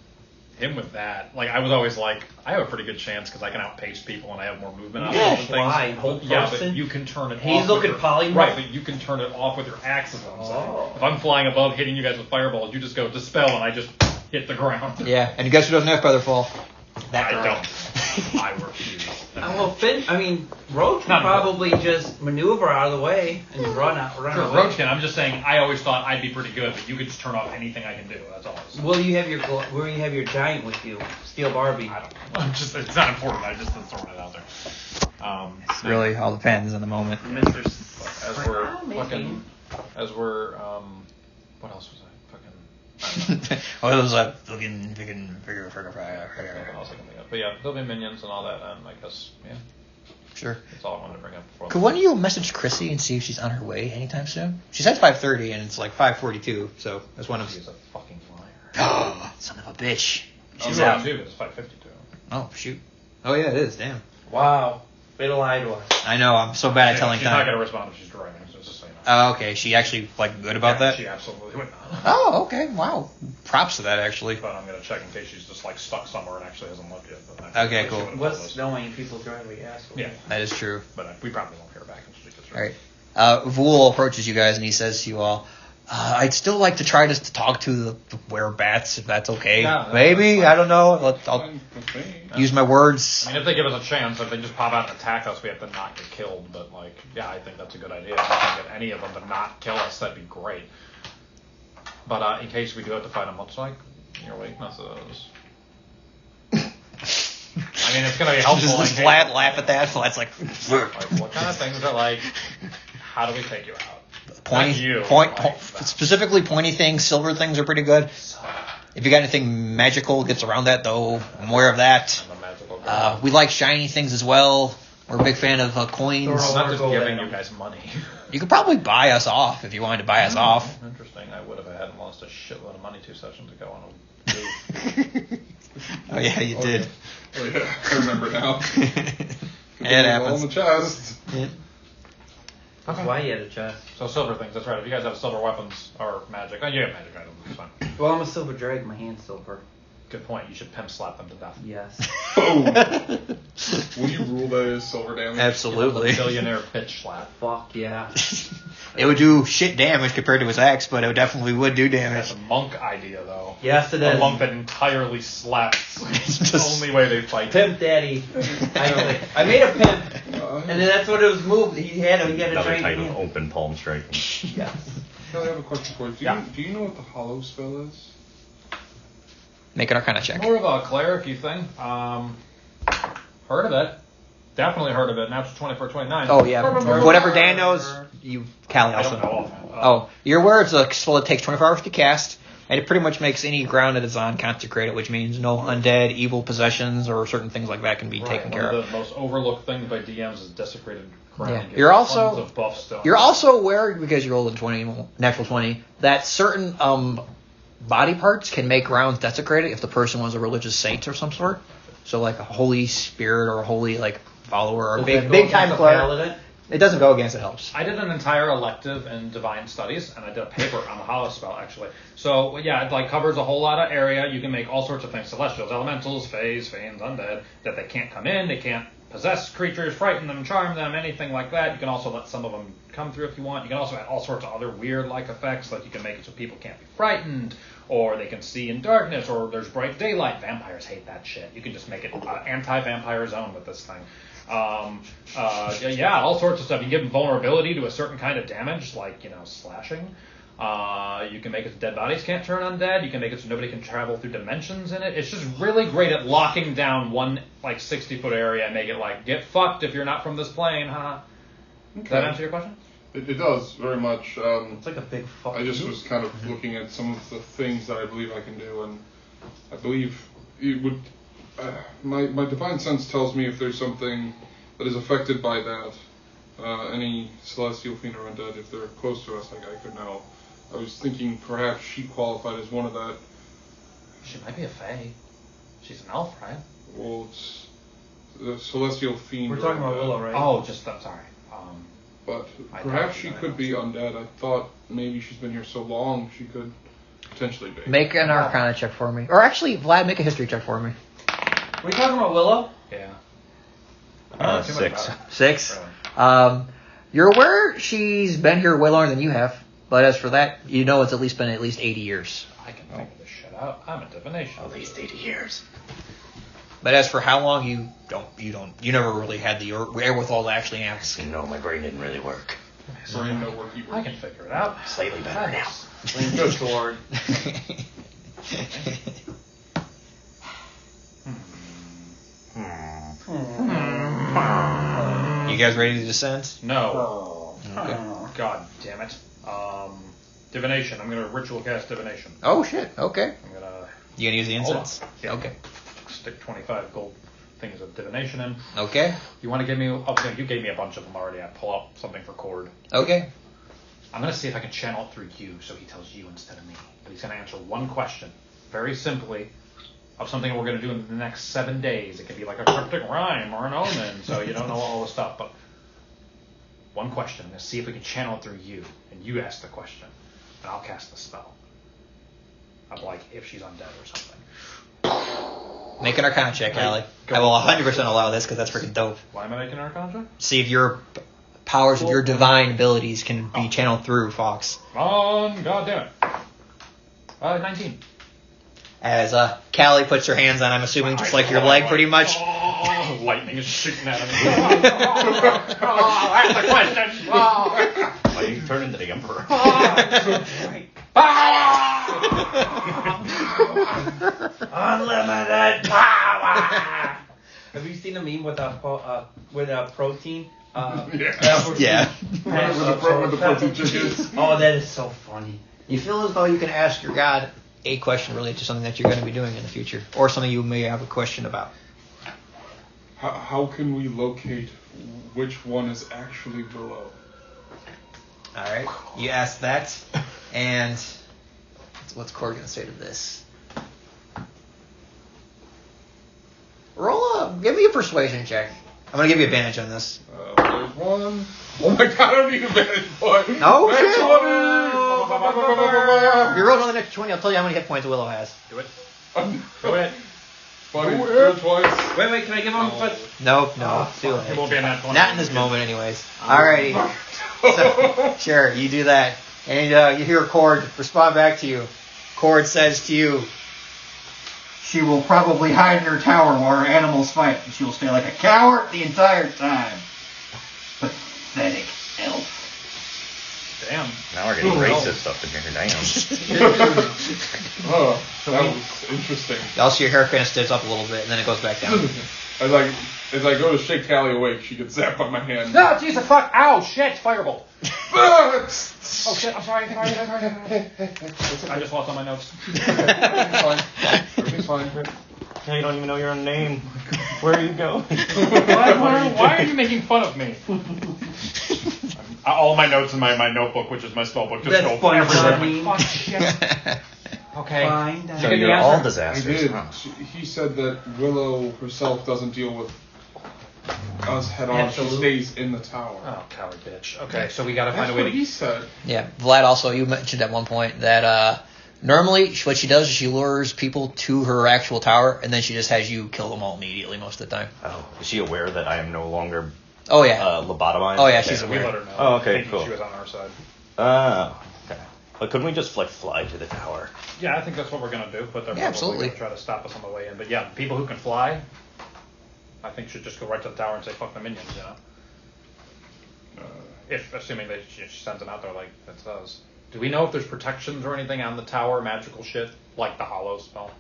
him with that, I was always like, I have a pretty good chance because I can outpace people and I have more movement on Yeah, them and fly, things. hold Yeah, person. but you can turn it Hazel off. with could your- polymorph? Right, but you can turn it off with your axe is what I'm saying. Oh. If I'm flying above hitting you guys with fireballs, you just go dispel and I just hit the ground. Yeah, and guess who doesn't have Featherfall? I don't. I refuse. Well, Roach can probably just maneuver out of the way and run Sure, away. Roach can. I'm just saying. I always thought I'd be pretty good, but you could just turn off anything I can do. That's all. Well, you have your giant with you, Steel Barbie. I don't know. It's not important. I just throwing it out there. Really, all depends on the moment. Mr. As we're what else was I fucking? What was that? Fucking figure. What else I can think of? But yeah, there'll be minions and all that, and I guess Sure. that's all I wanted to bring up before. Could one of you message Chrissy and see if she's on her way anytime soon? She said 5:30, and it's like 5:42, so that's one of. She's a fucking liar. Oh, son of a bitch. She's out too, but it's 5:52. Oh shoot. Oh yeah, it is. Damn. Wow. They lied to us. I know. I'm so bad at telling She's not time. gonna respond if she's driving. So just so you know. Oh, okay. She actually good about that. She absolutely would not. Oh, okay. Wow. Props to that, actually. But I'm gonna check in case she's just stuck somewhere and actually hasn't left yet. But Okay, cool. What's knowing people drive like assholes? Yeah, That is true. but we probably won't hear back until she gets All right. Vool approaches you guys and he says to you all, I'd still like to try to talk to the werebats, if that's okay. Yeah, Maybe. I don't know. I'll Fine with me. use my words. I mean, if they give us a chance, if they just pop out and attack us, we have to not get killed. But I think that's a good idea. If we can get any of them to not kill us, that'd be great. But in case we do have to fight them, what's your weaknesses? I mean, it's gonna be helpful. Just Vlad laugh at that. Vlad's like, What kind of things are how do we take you out? pointy, Not you. specifically pointy things, silver things are pretty good. If you got anything magical gets around that, though, I'm aware of that. I'm a magical guy. We like shiny things as well. We're a big fan of coins. I'm not just giving you guys money. You could probably buy us off if you wanted to buy us off. Interesting. I would have had lost a shitload of money 2 sessions ago on a goof. Oh yeah, you did. Oh yeah, I remember now. It All in happens. the chest. Yeah. That's why you had a chest. So silver things, that's right. If you guys have silver weapons or magic, you have magic items, it's fine. Well, I'm a silver drag. My hand's silver. Good point. You should pimp slap them to death. Yes. Oh. Will you rule that as silver damage? Absolutely. Billionaire bitch slap. Fuck yeah. It would do shit damage compared to his axe, but it definitely would do damage. That's a monk idea, though. Yes, it A is. monk that entirely slaps. It's the Just- only way they fight. Pimp daddy. I made a pimp, and then that's what it was moved. He had a Another giant type of hand. open palm striking. Yes. I have a question for you. Do you know what the hollow spell is? Make an Arcana check. More of a cleric-y thing. Heard of it. Definitely heard of it. Natural 24, 29. Oh yeah. Whatever Dan knows, you Callie I also don't know. know. Offhand. Oh, you're aware it's a spell that takes 24 hours to cast, and it pretty much makes any ground that it's on consecrated, which means no undead, evil possessions, or certain things like that can be taken care One of. of the most overlooked things by DMs is desecrated ground. Yeah. Gives You're also- tons of buffs to You're also aware, because you rolled a 20, natural 20, that certain body parts can make grounds desecrated if the person was a religious saint or some sort. So like a holy spirit or a holy follower or a big time cleric. It doesn't go against, it helps. I did an entire elective in Divine Studies, and I did a paper on the Hollow Spell, actually. So, yeah, it covers a whole lot of area. You can make all sorts of things. Celestials, elementals, fays, fiends, undead, that they can't come in, they can't possess creatures, frighten them, charm them, anything like that. You can also let some of them come through if you want. You can also add all sorts of other weird effects, like you can make it so people can't be frightened, or they can see in darkness, or there's bright daylight. Vampires hate that shit. You can just make it anti-vampire zone with this thing. All sorts of stuff. You can give them vulnerability to a certain kind of damage, slashing. You can make it so dead bodies can't turn undead. You can make it so nobody can travel through dimensions in it. It's just really great at locking down one 60-foot area and make it get fucked if you're not from this plane, huh? Okay. Does that answer your question? It does very much. It's like a big fuck. I just was kind of looking at some of the things that I believe I can do, and I believe it would. My divine sense tells me if there's something that is affected by that, any celestial fiend or undead, if they're close to us, I could know. I was thinking perhaps she qualified as one of that. She might be a fae. She's an elf, right? Well, it's the celestial fiend. We're or talking about undead. Willow, right? Oh, I'm sorry. But I perhaps doubt she I could know. be undead. I thought maybe she's been here so long she could potentially be. Make an Arcana check for me. Or actually, Vlad, make a history check for me. We're talking about Willow? Yeah. 6. 6. You're aware she's been here way longer than you have. But as for that, you know it's at least been at least 80 years. I can figure this shit out. I'm a divination. At least 80 years. But as for how long, you never really had the wherewithal to actually ask. No, my brain didn't really work. Brain no worky I can figure it out. Slightly better now. Swing the sword. You guys ready to descend? No. Okay. God damn it. Divination. I'm gonna ritual cast divination. Oh shit. Okay. I'm gonna You gonna use the Hold incense? on. Yeah. Okay. stick 25 gold things of divination in. Okay. You want to give me? Oh, you gave me a bunch of them already. I pull up something for Cord. Okay. I'm gonna see if I can channel it through you, so he tells you instead of me. But he's gonna answer one question, very simply, of something we're gonna do in the next 7 days. It could be like a cryptic rhyme or an omen, so you don't know all the stuff. But one question. I'm gonna see if we can channel it through you, and you ask the question, and I'll cast the spell. Of like if she's undead or something. Make an Arcana check, Allie. Go. I will 100% allow this because that's freaking dope. Why am I making an Arcana check? See if your powers of your divine abilities can be channeled through Fox. God damn it. 19. As Callie puts her hands on, I'm assuming just like your leg, pretty much. Oh, lightning is shooting at him. That's the question. Why do you turn into the Emperor? Unlimited power. Have you seen a meme with a protein? Yeah. With the protein chickens. Oh, that is so funny. You feel as though you can ask your god a question related to something that you're going to be doing in the future, or something you may have a question about. How can we locate which one is actually Willow? All right, you ask that, and what's Cord going to say to this? Give me a persuasion check. I'm going to give you advantage on this. There's one. Oh my god, I don't need advantage point. No That's shit. 20. If you roll on the next 20, I'll tell you how many hit points Willow has. Do it. Go ahead. Buddy, do it twice. Wait, can I give him Nope, no. Too It late. won't be in that 20. Not in this moment, anyways. Alrighty. So, sure, you do that. And you hear Cord respond back to you. Cord says to you, She will probably hide in her tower while her animals fight, and she will stay like a coward the entire time. Pathetic elf. Damn. Now we're getting racist up in here. Damn. Oh, that was interesting. also your hair kind of stiffs up a little bit, and then it goes back down. As I go to shake Callie awake, she gets zapped by my hand. No, Jesus, fuck. Ow, shit, firebolt. Oh Oh, shit, I'm sorry. I just lost all my notes. Everything's fine. Now you don't even know your own name. Where are you going? Why are you making fun of me? All my notes in my notebook, which is my spell book, just That's go funny, everywhere. Johnny. Fuck, shit. Okay. Fine. So Give me you're the all answer. I disasters. did. Huh? He said that Willow herself doesn't deal with us head on. She Absolute. stays in the tower. Oh, coward bitch. Okay, so we gotta find That's a way what to... he said. Yeah, Vlad also, you mentioned at one point that normally what she does is she lures people to her actual tower, and then she just has you kill them all immediately most of the time. Oh, is she aware that I am no longer Oh, yeah. lobotomized? Oh, yeah, she's We aware. let her know. Oh, okay, Thinking cool. She was on our side. Oh, okay. But couldn't we just fly to the tower? Yeah, I think that's what we're gonna do, but they're Yeah, probably absolutely. gonna try to stop us on the way in. But yeah, people who can fly, I think should just go right to the tower and say fuck the minions, you know? If, assuming that she sends them out there like it says. Do we know if there's protections or anything on the tower, magical shit, like the hollow spell?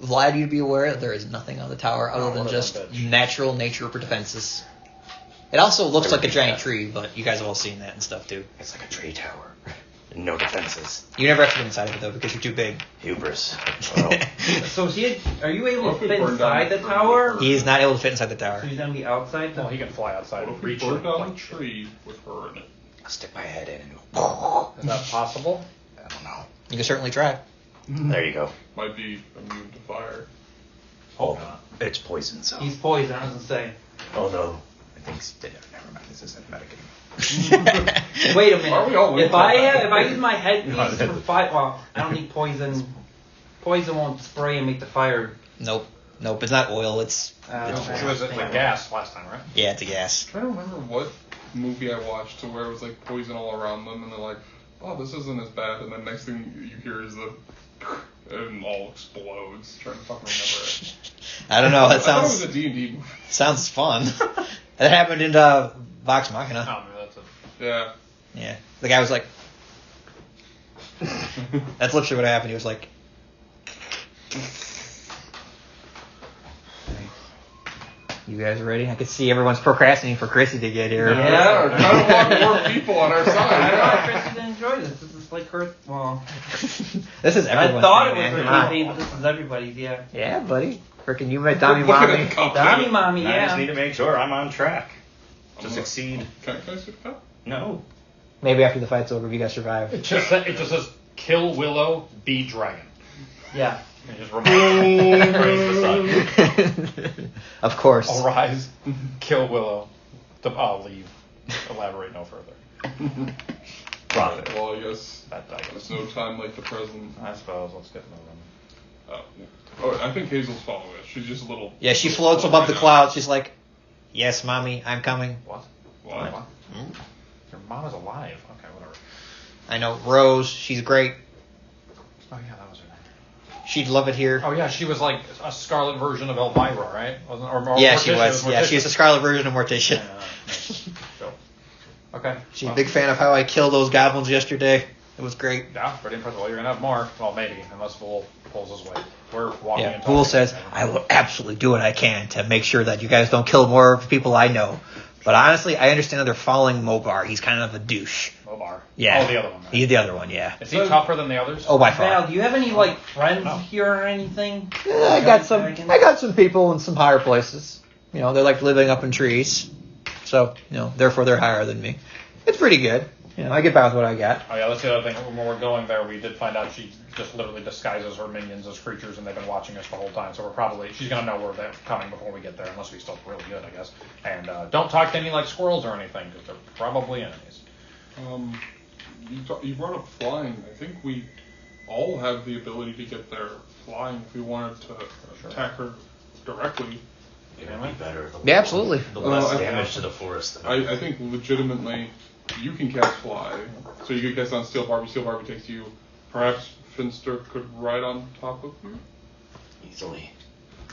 Vlad, you'd be aware that there is nothing on the tower other than what a just bitch. natural nature for defenses. It also looks like a giant tree, but you guys have all seen that and stuff too. It's like a tree tower. No defenses. You never have to get inside of it though because you're too big. Hubris. Well, So are you able to What if we fit burn inside down the tower? He is not able to fit inside the tower. So he's gonna be outside. Well, he can fly outside What and if we reach burn it. down Like, a tree with her in it? I'll stick my head in and go. is that possible? I don't know. You can certainly try. There you go. Might be immune to fire. Hope not. It's poison, so. He's poisoned. I was gonna say. Although, I think. Never mind. This isn't medicating. Wait a Are we all minute. If waiting? I use my headpiece for fire, well, I don't need poison. Poison won't spray and make the fire. Nope. It's not oil. It's It was the gas last time, right? yeah, it's a gas. I'm trying to remember what movie I watched to where it was like poison all around them, and they're like, oh, this isn't as bad. And then next thing you hear is the and all explodes. Trying to fucking remember it. I don't know. That I thought it sounds was a D&D movie. sounds fun. That happened in Vox Machina. Oh, maybe that's it. Yeah. Yeah, the guy was like, that's literally what happened. He was like, you guys ready? I could see everyone's procrastinating for Chrissy to get here. Yeah, we're trying to want more people on our I don't know side. if Chrissy didn't enjoy this. This is like her. Well, This is I everyone's thought thing, it was man. her Come on. campaign, but this is everybody's. Yeah. Yeah, buddy. Frickin' you met Tommy Look at Mommy. the cup. Donnie Mommy, I just need yeah. to make sure I'm on track to succeed. Can I see the cup? No. Maybe after the fight's over, if you guys survive. It just says kill Willow, be dragon. Yeah. And just remind Praise the sun. Of course. Arise, kill Willow. I'll leave. Elaborate no further. Profit. Well, I guess That there's dies. no time like the present. I suppose. Let's get moving. I think Hazel's following us. She's just a little. Yeah, she floats above the clouds. She's like, yes, Mommy, I'm coming. What? What? Hmm? Your mom is alive. Okay, whatever. I know. Rose, she's great. Oh yeah, that was her name. She'd love it here. Oh yeah, she was like a Scarlet version of Elvira, right? Wasn't or Yeah, Morticia, she was. Yeah, Morticia. she's the Scarlet version of Morticia. Yeah, nice. Cool. Okay. She's a big fan of how I killed those goblins yesterday. It was great. Yeah, pretty impressive. Well, you're gonna have more. Well, maybe, unless Fool pulls his weight. We're walking. Yeah, and Fool talking. says, I will absolutely do what I can to make sure that you guys don't kill more people I know. But honestly, I understand that they're following Mobar. He's kind of a douche. Mobar. Yeah. Oh, the other one. Right? He's the other one, yeah. Is he tougher than the others? Oh, by Val, far. do you have any like friends No. here or anything? I got some people in some higher places. You know, they're like living up in trees. So, you know, therefore they're higher than me. It's pretty good. You know, I get by with what I got. Oh yeah, that's the other thing. When we're going there, we did find out she just literally disguises her minions as creatures, and they've been watching us the whole time. So she's gonna know we're coming before we get there, unless we still really good, I guess. And don't talk to any like squirrels or anything, because they're probably enemies. You brought up flying. I think we all have the ability to get there flying if we wanted to attack her directly. It would be better. Yeah, absolutely. The less I- damage to the forest. I think legitimately you can cast fly. So you could cast on Steel Barbie. Steel Barbie takes you. Perhaps Finster could ride on top of you. Easily.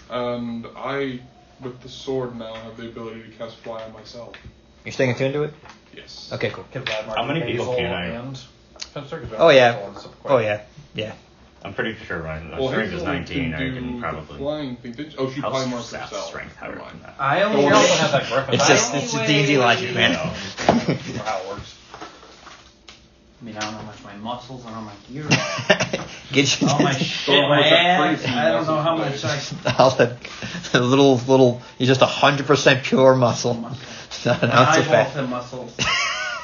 And I, with the sword now, have the ability to cast fly on myself. You're staying attuned to it? Yes. Okay, cool. How many people can I- And Finster, 'cause we Oh, have yeah. Hazel and stuff Oh, quick. yeah. Yeah. I'm pretty sure my Well, strength is Hazel 19. I do can the probably. flying thing. Oh, she I'll polymorphs stat herself. strength higher Never mind. than that. I only She know. also has that griffin. It's just it's D&D logic, man. for how it works. I mean, I don't know how much my muscles and how my gear. Get you All my shit, Don't my know that ass. crazy I don't know how much muscles I. all the little. You're just 100% pure muscle. Not an ounce of Eyeballs fat. and muscles.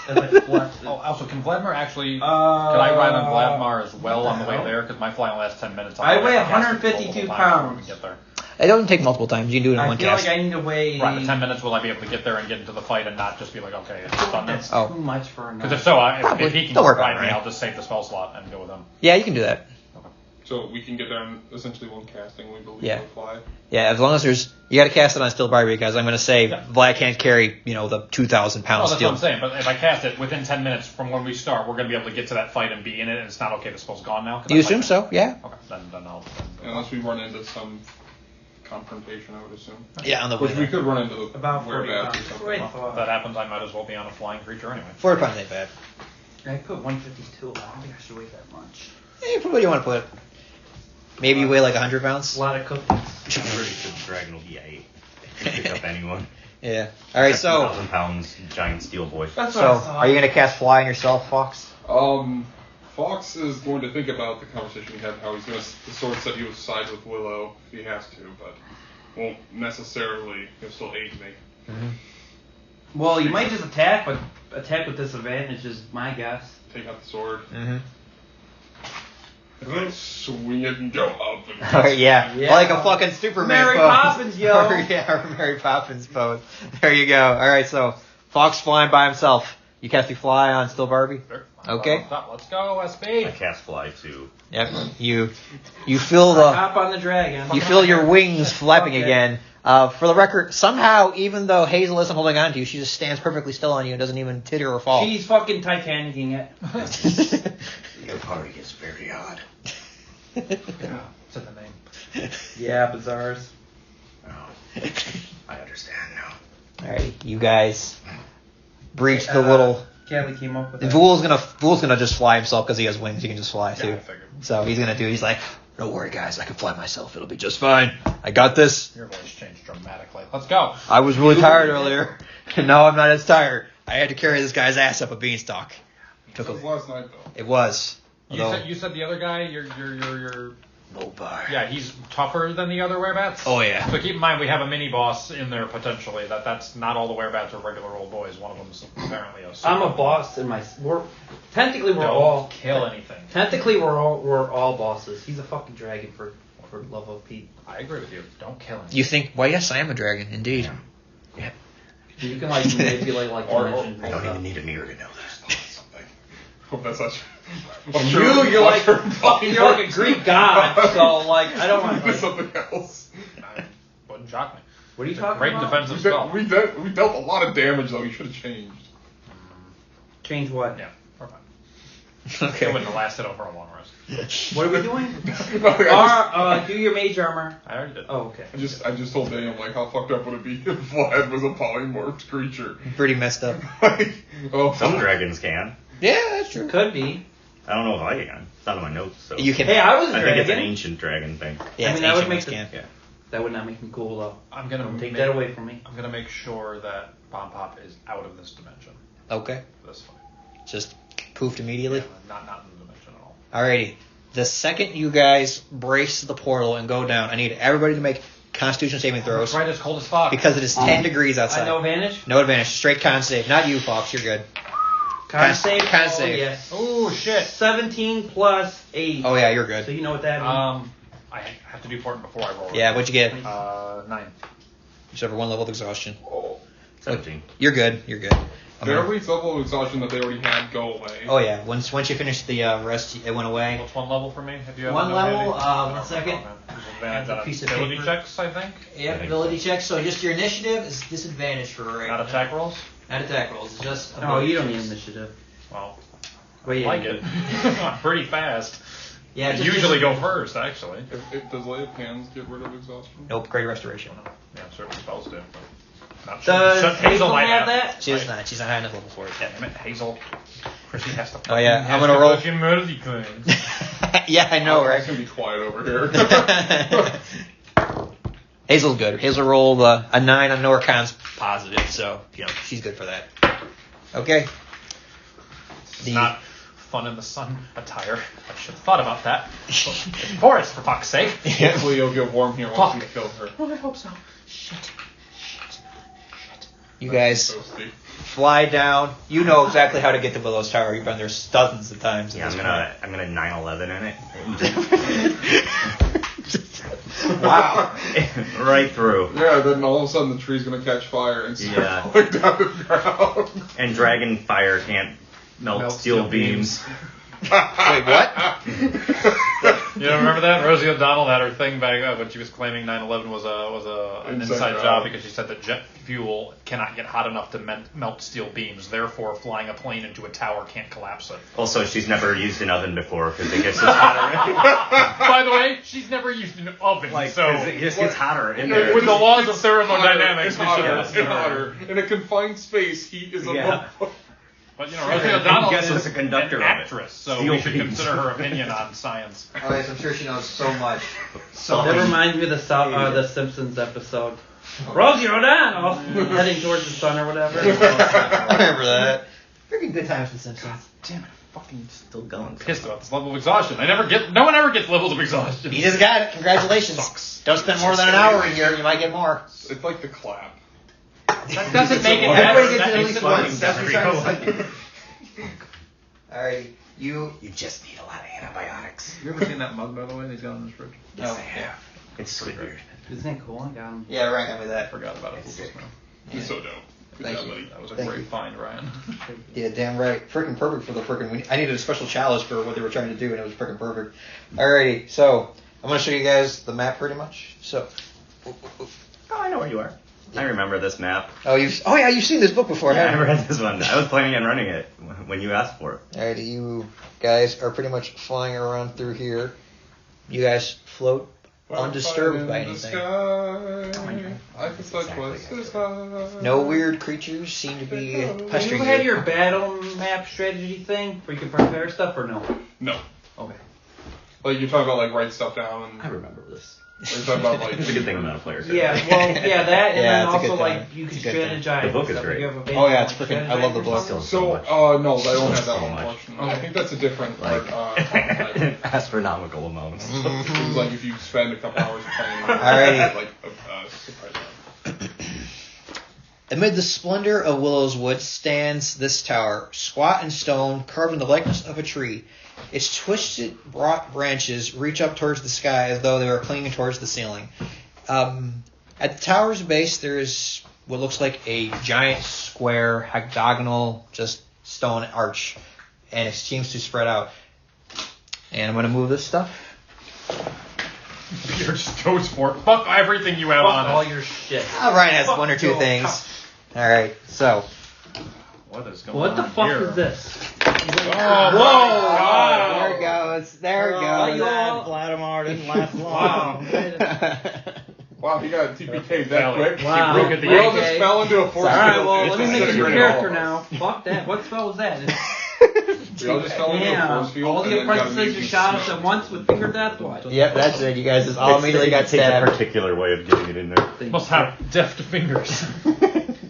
As I flex it. Oh, also, can Vladimir actually? Uh, Can I ride on Vladimir as well on the way there? Because my flight lasts 10 minutes. I weigh have to cast it 152 multiple times before we pounds. Get there. It doesn't take multiple times. You can do it in I one feel cast. like I need to weigh. Right, but 10 minutes will I be able to get there and get into the fight and not just be like, okay, it's done now? That's Oh. too much for a Because night. if so, if he can They'll work on ride it, me, right? I'll just save the spell slot and go with him. Yeah, you can do that. So we can get there in essentially one casting, we believe, Yeah. with fly. Yeah, as long as there's. You got to cast it on Steel Barbie because I'm going to say Yeah. Vlad can't carry, the 2,000 Oh, pound that's steel. what I'm saying. But if I cast it within 10 minutes from when we start, we're going to be able to get to that fight and be in it, and it's not okay. The spell's gone now. 'Cause Do you that fight- assume so? Yeah. Okay, then I'll. Unless we run into some confrontation, I would assume. Yeah, on the Which way. we could run into the About 40 whereabouts or pounds. something. Wait, If that happens, I might as well be on a flying creature anyway. 4 pounds ain't bad. I put 152. I don't think I should weigh that much. Hey, put what you want to put. Maybe you weigh like 100 pounds. A lot of cookies. I'm pretty sure the dragon will be 8. Pick up anyone. Yeah. All right. So, 1,000 pounds giant steel boy. That's what I thought. are you going to cast fly on yourself, Fox? Fox is going to think about the conversation we had, how he's going to. The sword said he would side with Willow if he has to, but won't necessarily. He'll still aid me. Well, you might just attack, but attack with disadvantage is my guess. Take out the sword. Mm-hmm. And then swing it and go up. And All right, yeah. Yeah. Like a fucking Superman Mary pose. Poppins, yo. Yeah, or Mary Poppins pose. There you go. All right, so Fox flying by himself. You casting fly on Still Barbie? Sure. Okay. Let's go, SB. I cast fly too. Yep. You feel the Hop on the dragon. you feel your wings flapping Okay. again. For the record, somehow, even though Hazel isn't holding on to you, she just stands perfectly still on you and doesn't even titter or fall. She's fucking Titanicing it. Your party is very odd. Said the name. Yeah, Bizarres. Oh, I understand now. Alright, you guys breach the little. Kelly came up with that. Fool's gonna just fly himself because he has wings. He can just fly too. Yeah, I figured. So he's gonna do. He's like, don't worry, guys. I can fly myself. It'll be just fine. I got this. Your voice changed dramatically. Let's go. I was really tired earlier, and now I'm not as tired. I had to carry this guy's ass up a beanstalk. That was last night, though. It was. You said the other guy, you're Mobar. yeah, he's tougher than the other werebats. Oh yeah. So keep in mind we have a mini boss in there potentially. That's not all the werebats are regular old boys. One of them's apparently a. I'm a boss in my. We're Don't all kill anything. Technically, we're all bosses. He's a fucking dragon for love of Pete. I agree with you. Don't kill him. You think? Well, yes, I am a dragon, indeed. Yeah. You can like manipulate like dimensions. I don't even need a mirror to know that. Hope that's not true. You're like a Greek god, so like I don't want to do to. something else. Wouldn't shock me. What are you It's a talking great about? defensive spell. We dealt a lot of damage, though. We should have changed. Change what? Yeah, we're fine. It Okay. wouldn't have lasted over a long rest. What are we doing? I Do your mage armor. I already did. Oh, okay. just told Daniel, like, how fucked up would it be if Vlad was a polymorphed creature? Pretty messed up. Like, oh, Some dragons can. Yeah, that's true. Could be. I don't know if I can. It's not on my notes, so. You can. Hey, I was a I think it's an dragon. ancient dragon thing. Yeah, I it's mean, that would ancient make ones the- can. Yeah. That would not make me cool though. I'm gonna Don't take make- that away from me. I'm gonna make sure that Bomb Pop is out of this dimension. Okay. This fight. Just poofed immediately. Yeah, not in the dimension at all. Alrighty. The second you guys brace the portal and go down, I need everybody to make Constitution saving throws Right, it's cold as fuck. because it is 10 degrees outside. No advantage. No advantage. Straight con save. Not you, Fox. You're good. Con save. Con Oh, save. yes. Oh shit. 17 plus 8. Oh yeah, you're So good. you know what that means? I have to do important before I roll. Yeah, what'd you get? 9. You suffer 1 level of exhaustion. 17. You're good. You're good. I'm did gonna- every level of exhaustion that they already had go away? Oh yeah. Once you finish the rest, it went away. What's one level for me? If you have One no level, handy? 1 second. There's advantage That's a on piece of ability paper. checks, I think. Yeah, ability check. So just your initiative is disadvantage for right Not attack rolls. Not attack rolls. It's just. Oh, you don't ability need checks. initiative. Well, Wait, I like it. I'm pretty fast. Yeah. I just- usually go first, actually. Does Lay of Hands get rid of exhaustion? Nope. Great restoration. Yeah, certain spells do. But not Does sure. Hazel might have that? She's not. She's not high enough level for it. Damn it, Hazel. Chrissy has to. Oh, yeah, fucking I'm gonna roll- fucking melody coins. Yeah, I know, I'm right? just gonna be quiet over here. Hazel's good. Hazel rolled a 9. I know her con's positive, so she's good for that. Okay. It's not fun in the sun attire. I should have thought about that. It's forest, for fuck's sake. Hopefully you'll get warm here once we kill her. Oh, I hope so. You guys Toasty. fly down. You know exactly how to get to Willow's Tower. You've been there dozens of times. Yeah, at I'm gonna 9/11 in it. Wow. Right through. Yeah, then all of a sudden the tree's gonna catch fire and start Yeah. falling down to the ground. And dragon fire can't melt steel beams. Wait, what? You don't remember that? Rosie O'Donnell had her thing back when she was claiming 9/11 was an Inside inside job. job because she said that jet fuel cannot get hot enough to melt steel beams. Therefore, flying a plane into a tower can't collapse it. Also, she's never used an oven before because it gets just hotter. By the way, she's never used an oven, so 'cause it just gets hotter in there. with the laws of thermodynamics, It's we hotter. should It's have hotter. In a confined space, heat is Yeah. above. But Rosie O'Donnell guess is what's a conductor an of it? actress, so Steel we should beams. consider her opinion on science. Oh, yes, I'm sure she knows so much. That reminds me of the Simpsons episode. Rosie O'Donnell heading towards the sun or whatever. I remember that. Freaking good times with Simpsons. Damn it, fucking Still going. pissed about this level of exhaustion. No one ever gets levels of exhaustion. You just got it. Congratulations. Sucks. Don't spend more than an hour in here. You might get more. It's like the clap. That doesn't make it Everybody better. gets That it at makes least it once. fucking That's what you're trying to better. say. Alrighty. You just need a lot of antibiotics. You ever seen that mug, by the way, that he's got in his fridge? Yes, Oh, I have. It's Squidward. Isn't it cool? I got him. Yeah, Ryan got me I that. forgot about it. Just now. He's so dope. Good Thank job, you. buddy. That was a Thank great you. find, Ryan. Yeah, damn right. Freaking perfect for the freaking. I needed a special challenge for what they were trying to do, and it was freaking perfect. Alrighty, so I'm going to show you guys the map pretty much. So, Oh, I know where you are. I remember this map. Oh, yeah, you've seen this book before, Yeah, I haven't you? read this one. I was planning on running it when you asked for it. Alright, you guys are pretty much flying around through here. You guys float undisturbed by anything. I can fly twice as high. No weird creatures seem to be Do you pestering have you. your battle map strategy thing where you can prepare stuff or no? No. Okay. Like you're talking about like write stuff down I and remember this. you're talking about like It's a good thing I'm not a player. Yeah, well, yeah, that, and Yeah, then it's a good also thing. like you can It's a good thing. strategize. The book is stuff. great. You have a Oh, yeah, it's like, freaking- I love the strategize or book. something? Still so no, I don't have that So one much. unfortunately. I think that's a different like Astronomical amounts. it's like if you spend a couple hours playing Alrighty. like surprise. Amid the splendor of Willow's Wood stands this tower, squat in stone, carved in the likeness of a tree. Its twisted branches reach up towards the sky as though they were clinging towards the ceiling. At the tower's base, there is what looks like a giant square, hexagonal, just stone arch, and it seems to spread out. And I'm going to move this stuff. Peter just goes for it. Fuck everything you have Fuck on all it. your shit. Ryan has Fuck one or two your things. cup. All right, so What is going What on the fuck here? is this? Oh, there it goes. There it goes. y'all- Vladimir didn't last Wow. Wow, he got TPK'd that quick. Wow. Broke at the We all end. just fell into a force Alright, field. well, It's let me make a new disintegrated character all. now. Fuck that. What spell was that? We all just fell into a Damn. force field. All and the then got apprentices immediately just shot us smoked. at once with finger death? What? Yep, that's it. You guys just all immediately got It takes a stabbed. particular way of getting it in there. Must have deft fingers.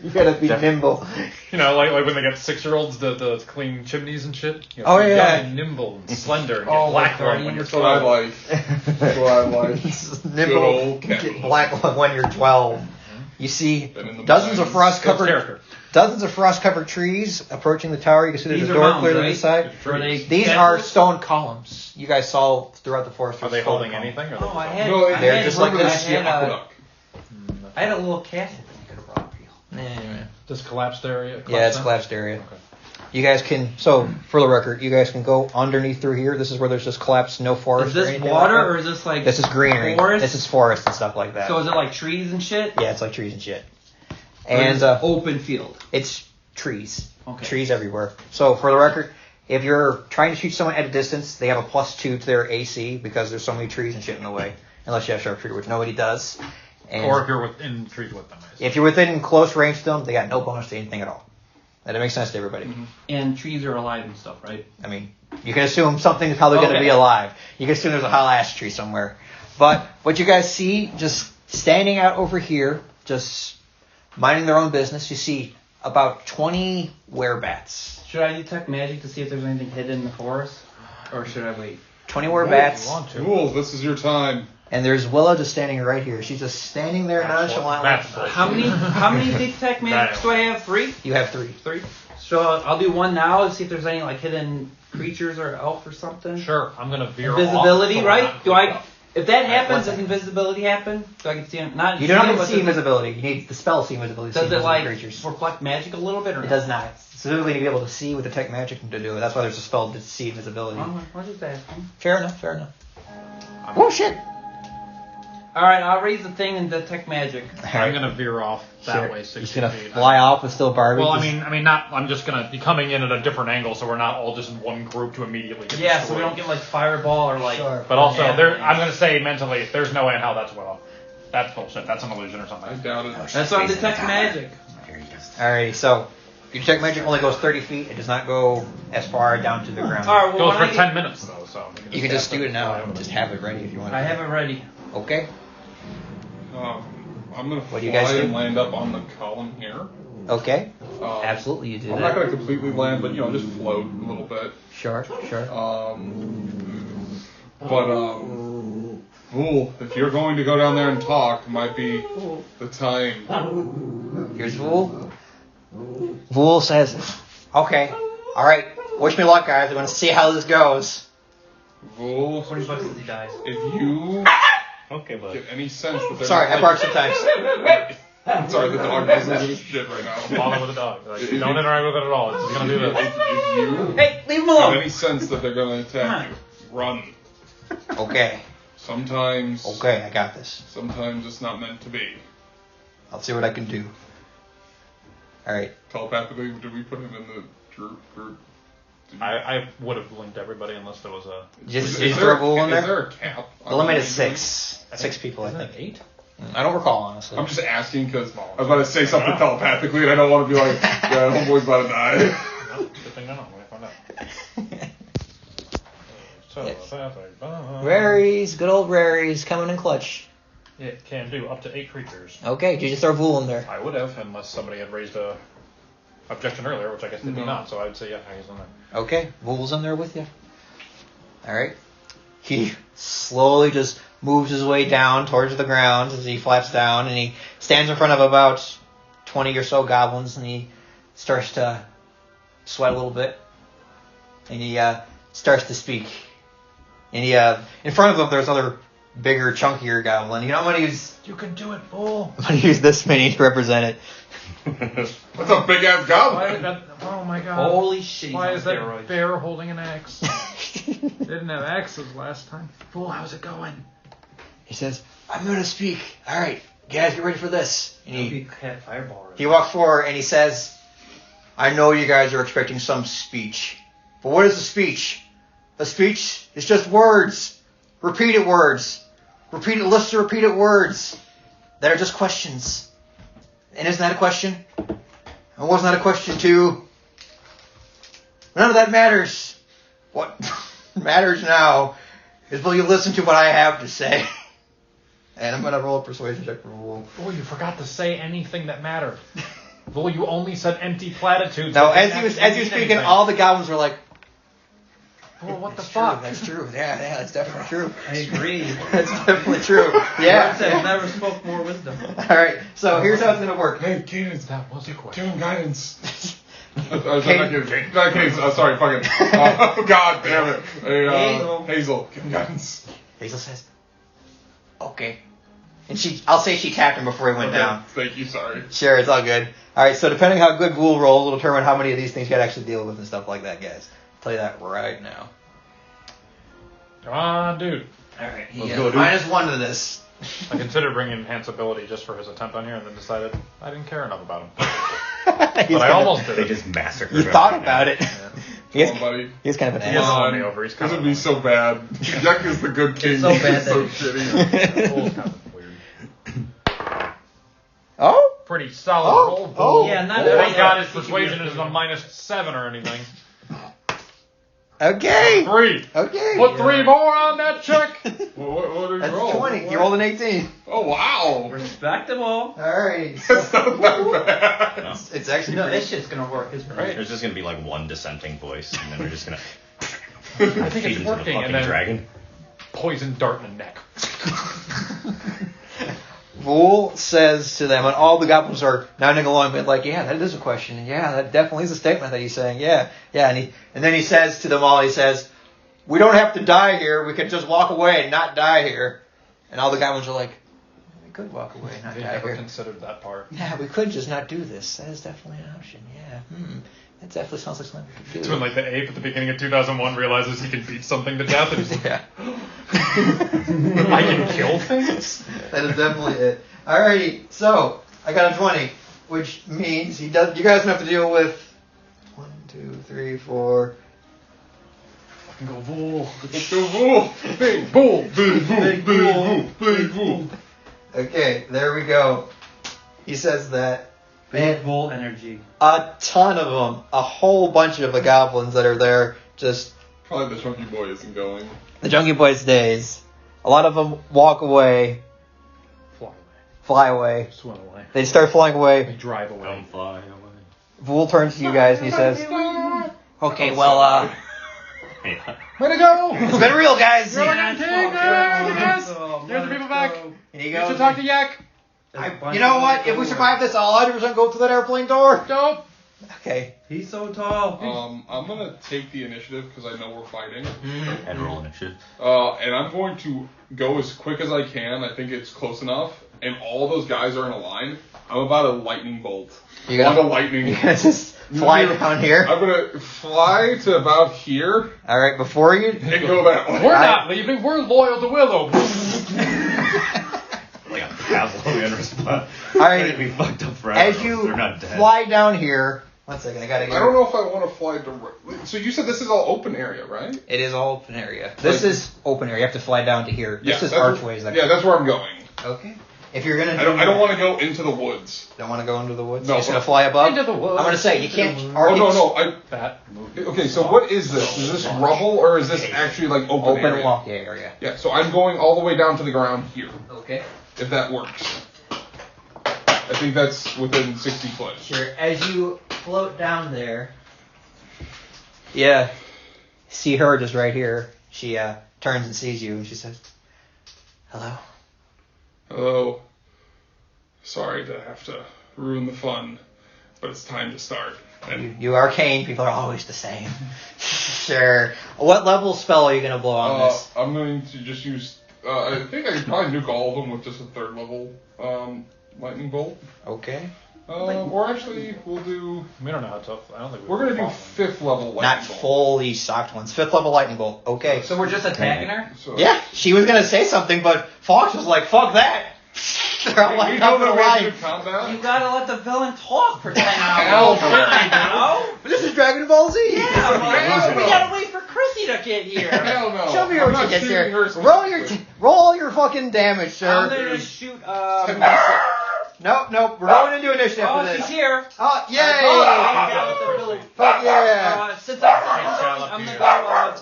You gotta be nimble. You know, like when they get 6-years to clean chimneys and shit. You Oh, be yeah. young and nimble and slender and get Oh, black like lung when you're That's what I 12. like. That's what I like. Good Nimble. old cat. Get black lung when you're 12. You see Been in the dozens of mines. frost-covered trees approaching the tower. You can see there's These a are door mounds, clear to right? the side. Are they These castles? are stone columns. You guys saw throughout the forest. Are they stone holding columns. anything? Or Oh, I had, No, I they're had, just like remember this. the aqueduct. I had a little castle thing I could have brought for you. Yeah, Does collapsed area? yeah, it's collapsed area. You guys can, so for the record, you guys can go underneath through here. This is where there's just collapsed, no forest. Is or this anything water like that. or is this like This is greenery. forest? This is forest and stuff like that. So is it like trees and shit? Yeah, it's like trees and shit. Or is And it open field. it's trees. Okay. Trees everywhere. So for the record, if you're trying to shoot someone at a distance, they have a +2 to their AC because there's so many trees and shit in the way. Unless you have sharpshooter, which nobody does. And Or if you're in trees with them. I see. if you're within close range to them, they got no bonus to anything at all. That makes sense to everybody. Mm-hmm. And trees are alive and stuff, right? I mean, you can assume something's probably going to Okay. be alive. You can assume there's a hollow ash tree somewhere. But what you guys see, just standing out over here, just minding their own business, you see about 20 werebats. Should I detect magic to see if there's anything hidden in the forest? Or should I wait? 20 If werebats. you want to. Cool, this is your time. And there's Willow just standing right here. She's just standing there nonchalantly. That's How many detect magics do I have? 3? You have 3. 3? So I'll do one now to see if there's any like hidden creatures or elf or something. Sure, I'm gonna veer Invisibility, off. right? Do I? If that happens, what's does that? invisibility happen? So I can see him. Not You don't him, have to but see does- invisibility. You need the spell see invisibility. to see Does it invisible like creatures. reflect magic a little bit or It does not. Specifically to be able to see with detect magic to do it. That's why there's a spell to see invisibility. What is that? Fair enough. Fair enough. Oh shit! All right, I'll raise the thing and detect magic. I'm gonna veer off that way, He's 60 gonna feet. fly off with still Barbie. Well, I mean, not. I'm just gonna be coming in at a different angle, so we're not all just in one group to immediately get Yeah, so destroyed. we don't get like fireball or like. Sure. But also, Yeah. I'm gonna say mentally, there's no way in hell that's Willow. That's bullshit. That's an illusion or I something. doubt it. That's why I'm detect magic. Alrighty, so your detect magic only goes 30 feet. It does not go as far down to the ground. All right, well, Goes when for I 10 minutes though, so You can just do it now. Just have it ready if you want. I have it ready. Okay. I'm gonna What do fly you guys do? and land up on the column here. Okay. Um, Absolutely, you do I'm not that. gonna completely land, but just float a little bit. Sure. Sure. Fool, if you're going to go down there and talk, might be the time. Here's Vool. Vool says, "Okay. All right. Wish me luck, guys. I want to see how this goes." Fool, $20 if he dies. if you Okay, bud. get any sense that they're Sorry, I not, bark sometimes. I'm sorry, the dog doesn't give a shit right now. Follow with the dog. Like, don't interact with it at all. It's just gonna do this. If you Hey, leave him have alone. any sense that they're gonna attack you, run. Okay. Sometimes Okay, I got this. Sometimes it's not meant to be. I'll see what I can do. All right. Telepathically, did we put him in the group? I would have linked everybody unless there was a. Just Is throw a there, Vool in is there? there a cap? The limit is 6. 6 people, I Isn't think. it 8? I don't recall, honestly. I'm just asking because I was about to say something telepathically, and I don't want to be like, yeah, homeboy's about to die. No, good thing I know. I'm gonna find out. Raries, good old Raries, coming in clutch. It can do up to 8 creatures. Okay, did you throw Vool in there? I would have, unless somebody had raised a objection earlier, which I guess they No. did not. So I would say, yeah, he's in there. Okay, Vool's in there with you. All right. He slowly just moves his way down towards the ground as he flaps down, and he stands in front of about 20 or so goblins, and he starts to sweat a little bit, and he starts to speak. And he, in front of him, there's other bigger, chunkier goblin. You know, I'm gonna use. You can do it, Bull. I'm gonna use this mini to represent it. That's a big ass goblin. Oh my god. Holy shit. Why on is that steroids. bear holding an axe? Didn't have axes last time. Bull, how's it going? He says, "I'm gonna speak. All right, guys, get ready for this." And Maybe cat fireball. he walks forward and he says, "I know you guys are expecting some speech, but what is a speech? A speech is just words, repeated words, repeated lists of repeated words that are just questions. And isn't that a question? And wasn't that a question too? None of that matters. What matters now is will you listen to what I have to say?" And I'm going to roll a persuasion check for Bull. Bull, you forgot to say anything that mattered. Bull, you only said empty platitudes. Now, that as he was didn't mean speaking, anything. all the goblins were like, Bull, what the "That's fuck? true, that's true. Yeah, that's definitely true. I agree. That's definitely true. I've Yeah. never spoke more wisdom. All right. So here's how it's gonna work. Hey, Cadence, That was a give question. him guidance. Not Cadence, sorry, fucking. God damn it. Hey, Hazel, give him guidance. Hazel says, "Okay," and I'll say she tapped him before he went Okay, down. thank you, sorry. Sure, it's all good. All right. So depending how good Vool rolls, will determine how many of these things you got to actually deal with and stuff like that, guys. I'll tell you that right now. Come on, dude. All right. He Let's has go, dude. -1 to this. I considered bringing enhance ability just for his attempt on here, and then decided I didn't care enough about him. But I almost did They it. just massacred You him thought right about now. it. Come on, buddy. He's kind of an He ass. hasn't Come won on. me over. He's This kind would of be so bad. Yuck is the good king. so bad He's so that shitty. Bull's kind of weird. Oh. Pretty solid Oh, roll, Bull. oh. Yeah, not Bull. bad. Thank God his persuasion is a -7 or anything. Okay. 3. Okay. Put 3 more on that check. What did That's you roll? 20. You rolled an 18. Oh, wow. Respectable. All right. That's not that bad. No. It's actually No, pretty. this shit's gonna work. It's great. There's just gonna be like one dissenting voice, and then we're just gonna I think feed it's into the working, fucking and then dragon. poison dart in the neck. Vool says to them, and all the goblins are nodding along, but like, yeah, that is a question, and yeah, that definitely is a statement that he's saying, yeah, and then he says to them all, he says, "We don't have to die here. We can just walk away and not die here." And all the goblins are like, "We could walk away and not They die never here. considered that part. Yeah, we could just not do this. That is definitely an option. Yeah, that definitely sounds like something we could It's do." when like the ape at the beginning of 2001 realizes he can beat something to death, and he's like, Yeah. I can kill things? That is definitely it. Alrighty, so I got a 20, which means he does. You guys don't have to deal with 1, 2, 3, 4. Fucking go Bull. Let's go, Bull. Big Bull. Big Bull. Big Bull. Big Bull. Okay, there we go. He says that. Big bull energy. A ton of them, a whole bunch of the goblins that are there, just Probably the chunky boy isn't going. the Junkie Boys days. A lot of them walk away, fly away. Swim away. They start flying away. Drive away. Don't fly away. Vool turns to you guys and he says, "Okay, well, Yeah. Way to go! it's been real, guys." You're And like a king, yes! Oh, Here's the people back. he You goes, should talk to Yak. "You know what? If we survive this, I'll 100% go through that airplane door." Dope. Okay. He's so tall. I'm gonna take the initiative because I know we're fighting. And roll initiative. And I'm going to go as quick as I can. I think it's close enough. And all those guys are in a line. I'm about a lightning bolt. You got On the lightning. You guys just fly down here. I'm gonna fly to about here All right, before you. and go that way. We're not leaving. We're loyal to Willow. Like a Pavlovian response. Alright. They'd be fucked up forever. As They're you not dead. fly down here, 1 second, I gotta get. I don't know if I want to fly directly. So you said this is all open area, right? It is all open area. This is open area. You have to fly down to here. This is that's archways. yeah, that's where I'm going. Okay. If you're gonna, I don't want to go into the woods. Don't want to go into the woods. No, You're just gonna fly above. Into the woods. I'm gonna say you can't. Oh no. That Okay, so what is this? Is this rubble or is this actually like open area? walk area. Yeah, so I'm going all the way down to the ground here, Okay. if that works. I think that's within 60 foot. Sure. As you float down there. Yeah. See her just right here. She turns and sees you and she says, "Hello." Hello. Sorry to have to ruin the fun, but it's time to start. And You arcane people are always the same. Sure. What level spell are you gonna blow on this? I'm going to just use. I think I could probably nuke all of them with just a 3rd level lightning bolt. Okay. Or actually, we'll do. we don't know how tough. I don't think We're gonna do 5th level lightning Not bolt. fully socked ones. 5th level lightning bolt. Okay. So we're just attacking her? So, Yeah, she was gonna say something, but Fox was like, "Fuck that." They're all You lined know up in a that we have to line. do combat? You gotta let the villain talk for 10 Hell hours. no. But this is Dragon Ball Z. Yeah, Hell well, we no. gotta wait for Chrissy to get here. Hell no. Show me I'm what not you get shooting her here. specifically. Roll your fucking damage, I'm sir. gonna shoot, Nope. We're going into initiative for oh, this. she's here. Oh, yay! Oh, Fuck yeah! since I'm gonna go,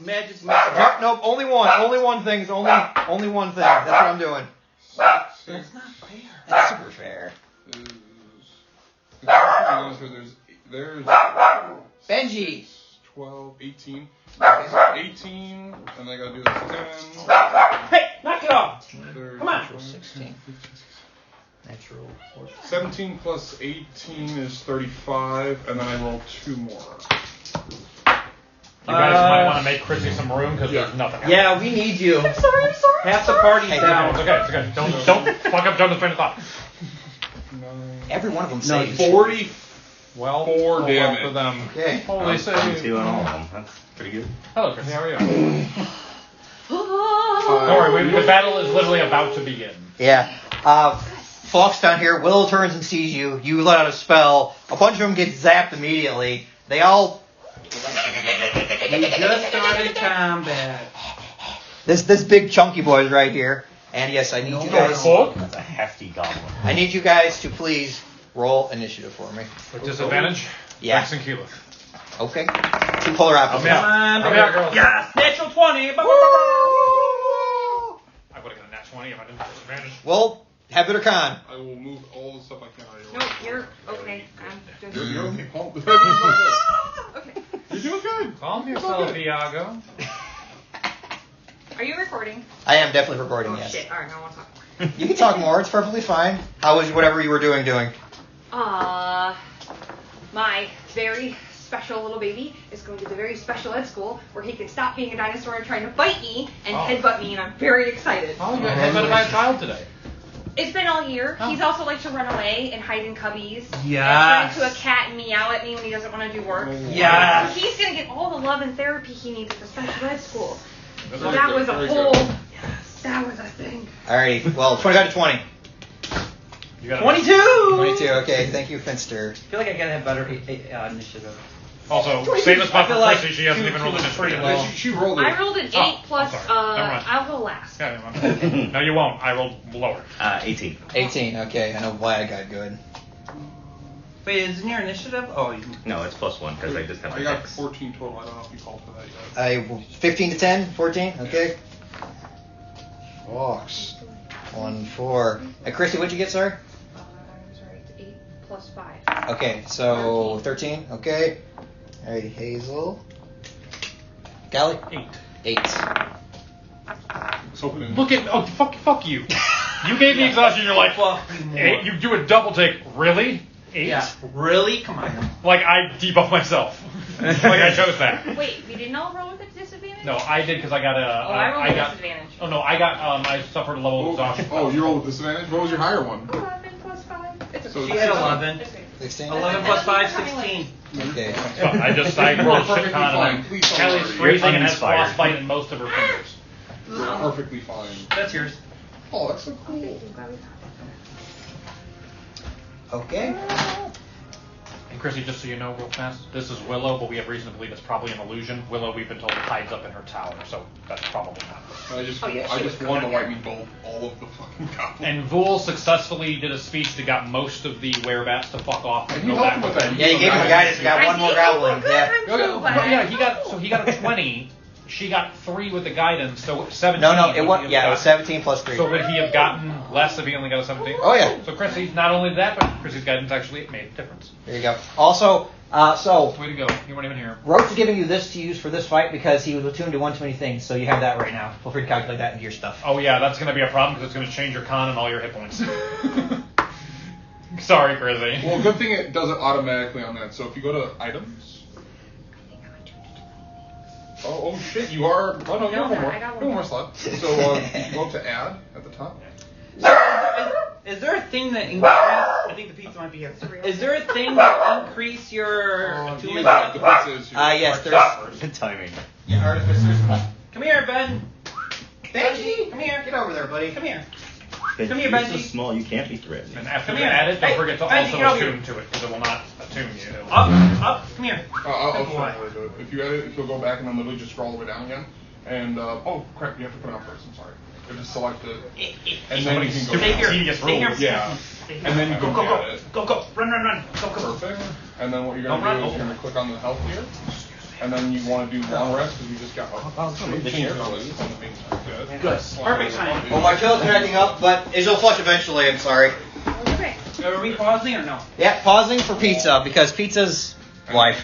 magic missile. Nope. Only one thing. Only one thing. That's what I'm doing. That's not fair. That's super fair. There's Benji. 12, 18. 18, and I gotta do this 10. Hey, knock it off. 30, Come on. 16. Natural 14. 17 plus 18 is 35, and then I roll 2 more. You guys might want to make Chrissy some room because there's nothing. Yeah, we need you. I'm sorry. Half the party's down. It's okay. Don't fuck up Jonah's train of thought. 9, Every one of them No, saves. 40. Well, 4 well damage. for them. Okay. Holy save. 2 on all of them. That's pretty good. Hello, Chrissy. How are you? Don't worry. The battle is literally about to begin. Yeah. Fox down here. Willow turns and sees you. You let out a spell. A bunch of them get zapped immediately. They all. We just started combat. This big chunky boy is right here. And yes, I need you guys. That's a hefty goblin. I need you guys to please roll initiative for me. With disadvantage? Yeah. Rex and Keyleth. Okay. 2 polar opposites. Yeah. Come on, Come baby. here, girls. Yes, natural 20. I would have got a nat 20 if I didn't have disadvantage. Well, have it or con. I will move all the stuff I can out of your No, way. you're okay. I'm just. You're okay, Paul. Okay. You're doing good. Calm yourself, Iago. Are you recording? I am definitely recording, Oh yes. shit! All right, I want to talk more. You can talk more. It's perfectly fine. How was whatever you were doing? My very special little baby is going to the very special ed school where he can stop being a dinosaur and trying to bite me and headbutt me, and I'm very excited. Oh, you got headbutted by a child today. It's been all year. He's also likes to run away and hide in cubbies. Yes. And turn into a cat and meow at me when he doesn't want to do work. Yes. He's going to get all the love and therapy he needs at the special ed school. That's So very that good, was a very whole. good. That was a thing. Alrighty. Well, 25 to 20. You got 22. 22. Okay. Thank you, Finster. I feel like I gotta have better initiative. Also, save a spot I for feel like Chrissy. She hasn't two even rolled is pretty initiative. low. She rolled it. I rolled an 8 Oh, plus. I'm sorry. Never mind. I'll go last. Yeah, never mind. No, you won't. I rolled lower. 18. 18. Okay. I know why I got good. Wait, isn't your initiative? Oh, you. No, it's +1 because I just have I my got dex. 14 total. I don't know if you called for that yet. 15 to 10. 14. Okay. Fox. 1, 4. Hey, Chrissy, what'd you get, sir? Sorry, it's 8 plus 5. Okay. So 13. Okay. Alrighty. Hazel. Gally. 8. 8. So Look at fuck you. You gave me exhaustion. You're like, Fuck you more. 8. You do a double take. Really? 8? Yeah. Really? Come on. Like I debuff myself. Like I chose that. Wait, we didn't all roll with a disadvantage? No, I did because I got a. I rolled I with got. disadvantage. Oh no, I got. I suffered a level of exhaustion. Oh, you rolled with disadvantage? What was your higher one? 11 plus 5. It's So okay. She had 11. It's okay. 16. 11 plus 5, 16. Okay. So I You are rolled a shit perfectly ton fine. and Please don't Kelly's worry. freezing and has uninspired. frostbite in most of her fingers. You're perfectly fine. That's yours. Oh, that's so cool. I'm glad we talked about Okay. And Chrissy, just so you know, real fast, this is Willow, but we have reason to believe it's probably an illusion. Willow, we've been told, hides up in her tower, so that's probably not her. I just Oh, yeah, she I was just want to gone. white meat bowl all of the fucking goblins. And Vool successfully did a speech that got most of the werebats to fuck off and And you go helped back him with that. Yeah, you gave him guidance. You got one more goblin. Yeah. I'm so glad. Well, yeah, he got a 20. She got 3 with the guidance, so 17. No, it would was he have yeah, it was gotten. 17 plus 3. So would he have gotten less if he only got a 17? Oh, yeah. So Chrissy, not only that, but Chrissy's guidance actually made a difference. There you go. Also, so Way to go. You weren't even here. Roach is giving you this to use for this fight because he was attuned to one too many things. So you have that right now. Feel free to calculate that into your stuff. Oh yeah, that's going to be a problem because it's going to change your con and all your hit points. Sorry, Chrissy. Well, good thing it does it automatically on that. So if you go to items. Oh shit! You are. Oh no, you have one more. I got You have one one more slot. So you go to add at the top. Is there a thing that increase? I think the pizza might be here. Is there a thing that increase your attunement? The pizza is here. Yes, there's. Good timing. Yeah, artificers. Come here, Ben. Benji, Come here. get over there, buddy. Come here. But Come here, you're Benji. so small, you can't be threatened. And after Come you here. add it, don't Hey, forget to Benji, also get over attune to it because it will not attune you. It'll- Up. Come here. I'll Good show you boy. how to do it. If you edit, if you'll go back and then literally just scroll all the way down again, and oh crap, you have to put it on first. I'm sorry. You have to select it, and then you can go. Stay down. here. Tedious Stay here. rules. Yeah, Stay here. and then you Go, can go, add go. it. Go. Run. Go. Perfect. And then what you're Don't gonna run. do is you're gonna click on the health here, and then you want to do long rest because you just got. the chair, please. In the meantime, good. Good. Perfect timing. Well, my kills are acting up, but it'll flush eventually. I'm sorry. Okay. Are we pausing or no? Yeah, pausing for pizza because pizza's life.